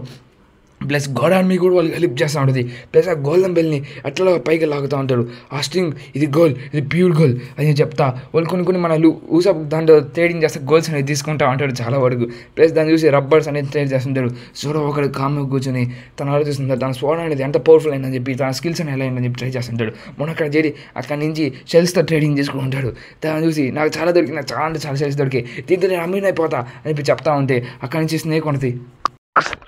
Speaker 1: ప్లస్ గోడ్ ఆర్మీ కూడా వాళ్ళకి హెల్ప్ చేస్తూ ఉంటుంది ప్లస్ ఆ గోల్డెన్ బెల్ని అట్లా పైకి లాగుతూ ఉంటాడు ఆ స్ట్రింగ్ ఇది గోల్ ఇది ప్యూర్ గోల్ అని చెప్తా వాళ్ళు కొన్ని మన ఊసప్ దాంట్లో ట్రేడింగ్ చేస్తే గోల్స్ అనేది తీసుకుంటా ఉంటాడు చాలా వరకు ప్లస్ దాన్ని చూసి రబ్బర్స్ అనేది ట్రేడ్ చేస్తుంటాడు చూడ ఒకడు కామ్గా కూర్చొని తను ఆలోచిస్తుంటాడు తన స్వాడ్ అనేది ఎంత పవర్ఫుల్ అయిందని చెప్పి తన స్కిల్స్ అని ఎలా అయిందని చెప్పి ట్రై చేస్తుంటాడు మొన్న అక్కడ చేరి అక్కడి నుంచి షెల్స్తో ట్రేడింగ్ చేసుకుంటాడు దాన్ని చూసి నాకు చాలా దొరికి నాకు చాలా అంటే చాలా షెల్స్ దొరికి దీంతో నేను అమీన్ అయిపోతా అని చెప్పి చెప్తా ఉంటే అక్కడి నుంచి స్నేక్ ఉంటుంది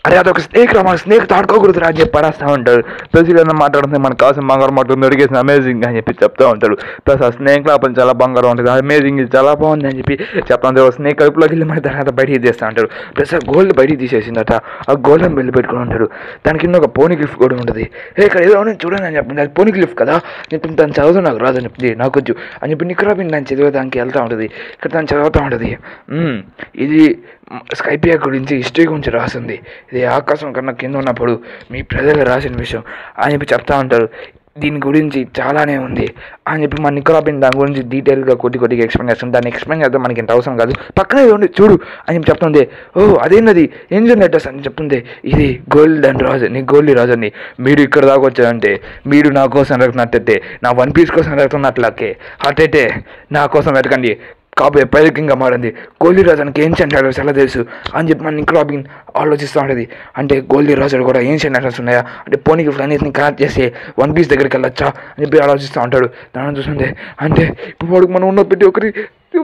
Speaker 1: అరే అదొక స్నేక్ రా మన స్నేక్ తాడుకోకూడదురా అని చెప్పి పడేస్తూ ఉంటాడు ప్లస్ ఇలా మాట్లాడుతుంది మనకు కావాల్సిన బంగారం మాట్లాడుతుంది దొరికేసిన అమేజింగ్ అని చెప్పి చెప్తూ ఉంటాడు ప్లస్ ఆ స్నేక్ లోపల చాలా బంగారం ఉంటుంది అమేజింగ్ ఇది చాలా బాగుంది అని చెప్పి చెప్తా ఉంటాడు స్నేక్ కడుపులోకి వెళ్ళి మన తర్వాత బయటికి తీస్తూ ఉంటాడు ప్లస్ ఆ గోల్డ్ బయటికి తీసేసిందట ఆ గోల్డెన్ బెల్లి పెట్టుకుని ఉంటాడు దాని కింద ఒక పోనీ గిఫ్ట్ కూడా ఉంటుంది ఇక్కడ ఏదో చూడండి అని చెప్పింది అది పోనీ గిఫ్ట్ కదా నేను తను చదువుతూ నాకు రాదని చెప్పింది నాకు వచ్చు అని చెప్పి నిక్రాబిన్ దాన్ని చదివేదానికి వెళ్తూ ఉంటుంది ఇక్కడ తను చదువుతూ ఉంటుంది ఇది స్కైపియా గురించి హిస్టరీ గురించి రాసింది ఇది ఆకాశం కన్నా కింద ఉన్నప్పుడు మీ ప్రజలు రాసిన విషయం అని చెప్పి చెప్తా ఉంటారు దీని గురించి చాలానే ఉంది అని చెప్పి మన నికోరాబిన్ దాని గురించి డీటెయిల్గా కొద్దిగా ఎక్స్ప్లెయిన్ చేస్తుంది దాన్ని ఎక్స్ప్లెయిన్ చేద్దాం మనకి ఇంత అవసరం కాదు పక్కనే ఉండి చూడు అని చెప్పి చెప్తుంది అదేనది ఏంజల్ నెట్టర్స్ అని చెప్తుంది ఇది గోల్డెన్ రాజు నీ గోల్డీ రాజు అని మీరు ఇక్కడ దాకా వచ్చారంటే మీరు నా కోసం వెతుకున్నట్టయితే నా వన్ పీస్ కోసం వెతుకున్నట్లకే అట్టయితే నా కోసం వెతకండి కాబోయే పైకింగా మారింది గోల్డీ రాజు అని ఏన్షియంట్ నెట్టర్స్ ఎలా తెలుసు అని చెప్పి మన నికోరాబిన్ ఆలోచిస్తూ ఉంటుంది అంటే గోల్డీ రాజు కూడా ఏన్షియంట్ నెట్టర్స్ ఉన్నాయా అంటే పోనీ గిఫ్ట్ అన్నిటిని కనెక్ట్ చేసి వన్ పీస్ దగ్గరికి వెళ్ళొచ్చా అని చెప్పి ఆలోచిస్తూ ఉంటాడు దాని చూస్తుంటే అంటే ఇప్పుడు వాడికి మనం ఉన్న పెట్టి ఒకరి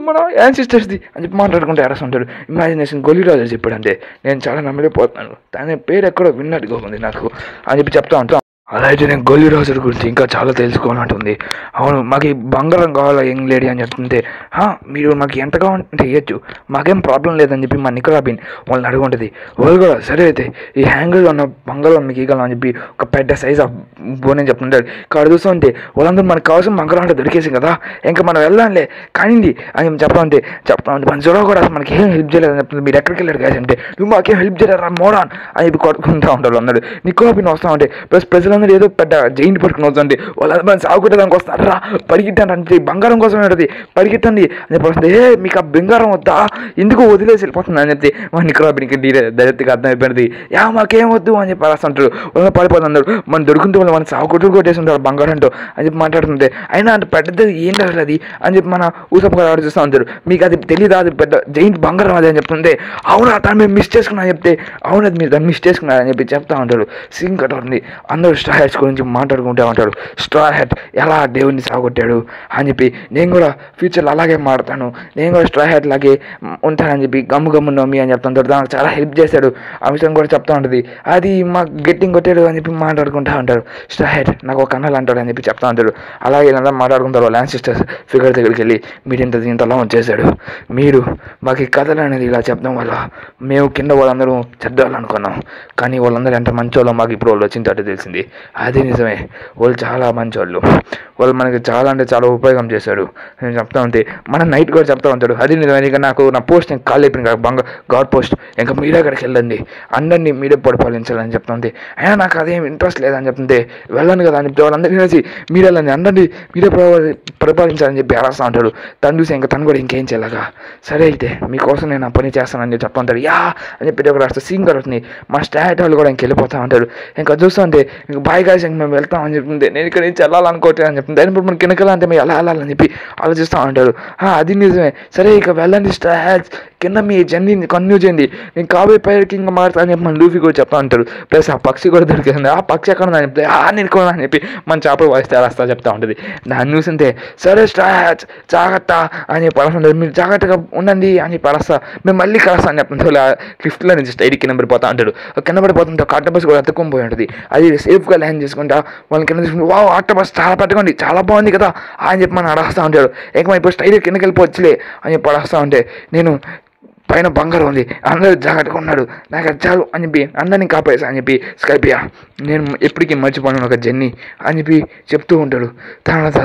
Speaker 1: మన యాన్సిస్టర్స్ది అని చెప్పి మాట్లాడుకుంటే అరస్తుంటాడు ఇమాజినేషన్ గోల్డీ రాజు చెప్పాడంటే నేను చాలా నమ్మలేకపోతున్నాను తన పేరు ఎక్కడో విన్నట్టుగా ఉంది నాకు అని చెప్పి చెప్తా ఉంటాను అలా అయితే నేను గోల్డీ రాజు గురించి ఇంకా చాలా తెలుసుకోవాలంటుంది అవును మాకు ఈ బంగారం కావాలా యంగ్ లేడీ అని చెప్తుంటే మీరు మాకు ఎంత కావాలంటే ఇవ్వచ్చు మాకేం ప్రాబ్లం లేదని చెప్పి మా నికోరాబిన్ వాళ్ళని అడుగుంటుంది వాళ్ళు కూడా సరే అయితే ఈ హ్యాంగర్లో ఉన్న బంగారం మీకు ఇవ్వగలం అని చెప్పి ఒక పెద్ద సైజ్ ఆఫ్ బోన్ అని చెప్తుంటాడు ఇక్కడ చూస్తుంటే వాళ్ళందరూ మనకు కావాల్సిన బంగారం అంటే దొరికేసి కదా ఇంకా మనం వెళ్ళాంలే కానింది అని చెప్తా ఉంటే మన జొడవ కూడా మనకి ఏం హెల్ప్ చేయలేదని చెప్తుంది మీరు ఎక్కడికి వెళ్ళారు కాదు అంటే నువ్వు మాకేం హెల్ప్ చేయలేరా మోడాన్ అని చెప్పి కొట్టుకుంటూ ఉంటాడు అన్నాడు నికోరాబిన్ వస్తూ ఉంటే ప్లస్ ప్రజలందరూ ఏదో పెద్ద జైంట్ పట్టుకుని వస్తుంటే వాళ్ళందరూ మనం సాగుకుంటేదానికి వస్తారా పరిగెట్టండి అంటే బంగారం కోసం ఉంటుంది పరిగెట్టండి అని చెప్పి మీకు ఆ బంగారం వద్దా ఎందుకు వదిలేసి వెళ్ళిపోతుంది అని చెప్తే మన నికోరాబిన్కి డైరెక్ట్గా అర్థమైపోయింది మాకేం వద్దు అని చెప్పి రాస్తుంటారు వాళ్ళని పడిపోతున్నారు మనం దొరుకుతుంటే వాళ్ళు మన సాగుకుంటూ కొట్టేసి ఉంటారు బంగారంతో అని చెప్పి మాట్లాడుతుంటే అయినా అంటే పెద్దది ఏంటి అసలు అది అని చెప్పి మన ఊసప్ప గారు ఆలోచిస్తూ ఉంటారు మీకు అది తెలీదా అది పెద్ద జైంట్ బంగారం అది అని చెప్తుంటే అవునా దాన్ని మేము మిస్ చేసుకున్నా చెప్తే అవును అది మీరు దాన్ని మిస్ చేసుకున్నారని చెప్పి చెప్తా ఉంటాడు సింగ్ కట్ అవుతుంది అందరూ స్ట్రా హ్యాట్స్ గురించి మాట్లాడుకుంటూ ఉంటాడు స్ట్రా హ్యాట్ ఎలా దేవుడిని సాగొట్టాడు అని చెప్పి నేను కూడా ఫ్యూచర్లో అలాగే మాడతాను నేను కూడా స్ట్రా హ్యాట్ లాగే ఉంటానని చెప్పి గమ్ము నమ్మి అని చెప్తుంటాడు దానికి చాలా హెల్ప్ చేశాడు ఆ విషయం కూడా చెప్తా ఉంటుంది అది మా గెట్టింగ్ కొట్టాడు అని చెప్పి మాట్లాడుకుంటూ ఉంటాడు స్ట్రా హ్యాట్ నాకు ఒక కన్నాలు అంటాడు అని చెప్పి చెప్తా ఉంటాడు అలాగే ఇలా మాట్లాడుకుంటారు వాళ్ళ యాన్సిస్టర్స్ ఫిగర్ దగ్గరికి వెళ్ళి మీరు ఇంతలా చేశాడు మీరు మాకు ఈ కథలు అనేది ఇలా చెప్పడం వల్ల మేము కింద వాళ్ళందరూ చెడ్డాలనుకున్నాం కానీ వాళ్ళందరూ ఎంత మంచోళ్ళో మాకు ఇప్పుడు వాళ్ళు వచ్చిన తర్వాత తెలిసింది అది నిజమే వాళ్ళు చాలా మంచోళ్ళు వాళ్ళు మనకి చాలా అంటే చాలా ఉపయోగం చేశాడు నేను చెప్తా ఉంటే మన నైట్ కూడా చెప్తా ఉంటాడు అది నిజమే ఇక నాకు నా పోస్ట్ నేను కాల్ అయిపోయింది గాడ్ పోస్ట్ ఇంకా మీరే అక్కడికి వెళ్ళండి అందరినీ మీరే పరిపాలించాలని చెప్తా ఉంది అయినా నాకు అదేం ఇంట్రెస్ట్ లేదని చెప్తుంటే వెళ్ళను కదా అని చెప్తే వాళ్ళందరినీ కలిసి మీరు వెళ్ళండి అందరినీ మీరే పరిపాలించాలని చెప్పి అరుస్తూ ఉంటాడు తను చూసి ఇంకా తను కూడా ఇంకేం చేయలేగా సరే అయితే మీకోసం నేను ఆ పని చేస్తానని చెప్పి చెప్తా ఉంటాడు అని చెప్పి ఒక రాస్తే సీన్ కలుగుతుంది మా స్టాట్ వాళ్ళు కూడా ఇంకెళ్ళిపోతా ఉంటాడు ఇంకా చూస్తుంటే ఇంకా బాయ్ గాయస్ ఇంక మేము వెళ్తామని చెప్తుంది నేను ఇక్కడ నుంచి వెళ్ళాలనుకోవట్లేదు అని చెప్తుంది ఇప్పుడు మనకి వెనకాలంటే మేము ఎలా వెళ్ళాలని చెప్పి ఆలోచిస్తూ ఉంటాడు అది నిజమే సరే ఇక వెళ్ళండి స్టాట్స్ కింద మీ జర్నీని కంటిన్యూ చేయండి నేను కాబోయే పైకి ఇంకా మారుతా అని చెప్పి మన లూఫీ కూడా చెప్తా ఉంటాడు ప్లస్ ఆ పక్షి కూడా దొరికింది ఆ పక్షి ఎక్కడ ఉందని చెప్తే నేను కూడా అని చెప్పి మన చేపలు వాయిస్తే రాస్తా చెప్తా ఉంటుంది దాన్ని చూసింటే సరే స్టాట్స్ జాగ్రత్త అని చెప్పి పరస్తుంది మీరు జాగ్రత్తగా ఉండండి అని చెప్పి పరస్తా మేము మళ్ళీ కలుస్తా అని చెప్తుంది లిఫ్ట్లో నుంచి స్టైడ్ కింద పడిపోతా ఉంటాడు కింద పడిపోతుంటే ఒక ఆటోబస్ కూడా అతుక్కొని పోయి ఉంటుంది అది సేఫ్గా ల్యాండ్ చేసుకుంటా వాళ్ళని కింద తీసుకుంటే ఆటోబస్ చాలా పట్టుకోండి చాలా బాగుంది కదా అని చెప్పి మనం అడగస్తూ ఉంటాడు ఏకమా ఇప్పుడు స్టైల్ కిందకి వెళ్ళిపోవచ్చులే అని చెప్పి అడగస్తూ ఉంటే నేను పైన బంగారం ఉంది, అందరూ జాగ్రత్తగా ఉన్నాడు, నాకు అది చాలు అని చెప్పి అందరినీ కాపాడేసా అని చెప్పి స్కైపియా నేను ఎప్పటికీ మర్చిపోను ఒక జర్నీ అని చెప్పి చెప్తూ ఉంటాడు. తర్వాత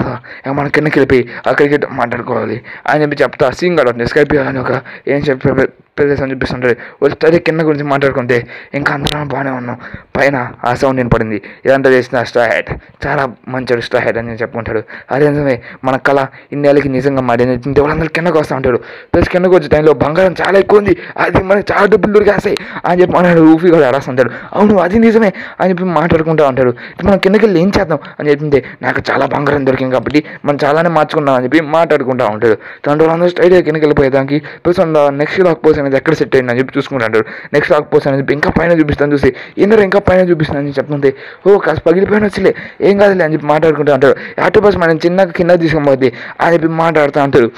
Speaker 1: మన కిందకి వెళ్ళిపోయి ఆ క్రికెట్ మాట్లాడుకోవాలి అని చెప్పి చెప్తా సీన్ కూడా ఉంటుంది. స్కైపియా అని ఒక ఏం చెప్పి ప్రదేశం చూపిస్తుంటాడు. వస్తే కింద గురించి మాట్లాడుకుంటే ఇంకా అందరం బాగానే ఉన్నాం, పైన ఆ సౌండ్ వినపడింది, ఇదంతా చేసిన స్ట్రా హెడ్, చాలా మంచి స్ట్రా హెడ్ అని చెప్పుకుంటాడు. అదే నిజమే, మన కళ ఇన్నేళ్ళకి నిజంగా మారింది. వాళ్ళందరూ కిందకు వస్తూ ఉంటాడు. ప్లస్ కిందకు వచ్చే టైంలో బంగారం చాలా ఎక్కువ ఉంది, అది మనకి చాలా డబ్బులు దొరికేస్తాయి అని చెప్పి అన్నాడు. ఊఫీ కూడా అరాస్తుంటాడు. అవును అది నిజమే అని చెప్పి మాట్లాడుకుంటూ ఉంటాడు. మనం కిందకి వెళ్ళి ఏం చేద్దాం అని చెప్పింది, నాకు చాలా బంగారం దొరికింది కాబట్టి మనం చాలానే మార్చుకుందాం అని చెప్పి మాట్లాడుకుంటూ ఉంటాడు. దాంట్లో వాళ్ళందరూ స్ట్రైట్గా కిందకి వెళ్ళిపోయేదానికి ప్లస్ నెక్స్ట్ లాక్ పోస్ట్ అనేది ఎక్కడ సెట్ అయింది అని చెప్పి చూసుకుంటాడు. నెక్స్ట్ లాక్ పోస్ట్ అని చెప్పి ఇంకా పైన చూపిస్తాను చూసి ఇందరూ ఇంకా పైన చూపిస్తాను అని చెప్తుంది. ఓ కాస్త పగిలిపోయిన వచ్చలే ఏం కాదులే అని చెప్పి మాట్లాడుకుంటూ అంటాడు. ఆటో బస్ మనం చిన్నగా కింద తీసుకుపోద్ది అని చెప్పి మాట్లాడుతూ అంటాడు.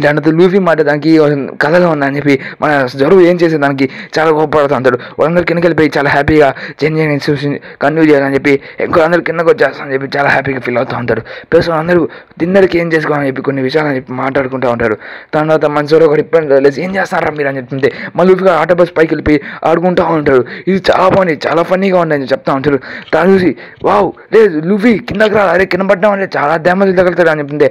Speaker 1: దాంతో లూఫీ మాట దానికి కథగా ఉందని చెప్పి మన జరువు ఏం చేసే దానికి చాలా గొప్పపడుతూ ఉంటాడు. వాళ్ళందరూ కిందకి వెళ్ళిపోయి చాలా హ్యాపీగా జెన్జన్ చూసి కన్యూ చేయాలని చెప్పి ఇంకో అందరూ కిందకు వచ్చేస్తామని చెప్పి చాలా హ్యాపీగా ఫీల్ అవుతూ ఉంటాడు. ప్లస్ అందరూ డిన్నర్కి ఏం చేసుకోవాలని చెప్పి కొన్ని విషయాలు అని చెప్పి మాట్లాడుకుంటూ ఉంటారు. తర్వాత మనసులో ఒక ఇబ్బంది లేదు, ఏం చేస్తారా మీరు అని చెప్తుంటే మళ్ళీ లూఫీగా ఆటో బస్ పైకి వెళ్ళిపోయి ఆడుకుంటూ ఉంటాడు. ఇది చాలా బాగుంది, చాలా ఫన్నీగా ఉంది అని చెప్తా ఉంటాడు. తను చూసి వావ్ లేదు లూఫీ కిందకి రా, అరే కింద పడ్డాం అంటే చాలా డ్యామేజ్ తగులుతాడు అని చెప్తుంటే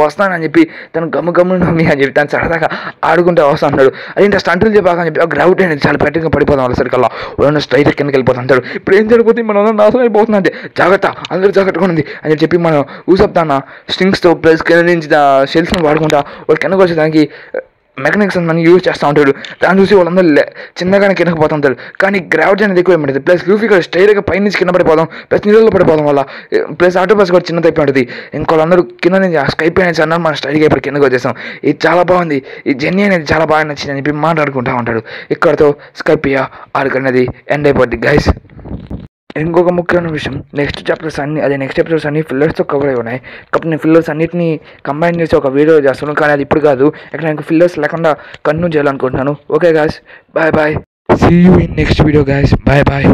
Speaker 1: వస్తానని చెప్పి తను గమ్మున అని చెప్పి తను సరదాగా ఆడుకుంటూ వస్తూ ఉంటాడు. అదేంటి స్టంటులు చెప్పాక అని చెప్పి గ్రావిటీ అనేది చాలా పెట్టగా పడిపోతాం వాళ్ళ సరికల్లా వాళ్ళ స్ట్రైట్ కిందకి వెళ్ళిపోతుంటాడు. ఇప్పుడు ఏం జరిగిపోతుంది, మనం అందరం నాశనం అయిపోతుంది అంటే జాగ్రత్త అందరూ జాగ్రత్తగా ఉంది అని చెప్పి మనం ఊసప్తాన స్ట్రింగ్స్తో ప్లస్ కింద నుంచి షెల్స్ని వాడుకుంటా వాళ్ళు కిందకు వచ్చేదానికి మెకానిక్స్ అని యూజ్ చేస్తూ ఉంటాడు. దాన్ని చూసి వాళ్ళందరూ చిన్నగానే కిందకి పోతుంటారు. కానీ గ్రావిటీ అనేది ఎక్కువ ఏమంటుంది. ప్లస్ లూఫీ కూడా స్ట్రైట్గా పై నుంచి కింద పడిపోదాం, ప్లస్ నీళ్ళలో పడిపోదాం వల్ల ప్లస్ ఆటో బస్ కూడా చిన్న తప్పి ఉంటుంది. ఇంకోళ్ళందరూ కింద నుంచి స్కైప్ అనేది అన్నారు, మనం స్ట్రైట్గా ఇప్పుడు కిందకి వచ్చేసాం. ఇది చాలా బాగుంది, ఈ జర్నీ అనేది చాలా బాగా నచ్చింది అని చెప్పి మాట్లాడుకుంటూ ఉంటాడు. ఇక్కడతో స్కైపియా ఆర్క్ అనేది ఎండ్ అయిపోద్ది గైస్. ఇంకొక ముఖ్యమైన విషయం, నెక్స్ట్ ఎపిసోడ్స్ అన్ని ఫిల్లర్స్తో కవర్ అయి ఉన్నాయి కాబట్టి నేను ఫిల్లర్స్ అన్నిటిని కంబైన్ చేసి ఒక వీడియో చేస్తాను. కానీ అది ఇప్పుడు కాదు, ఇక్కడ నాకు ఫిల్లర్స్ లేకుండా కంటిన్యూ చేయాలనుకుంటున్నాను. Okay guys, bye bye, see you in next video guys, bye bye.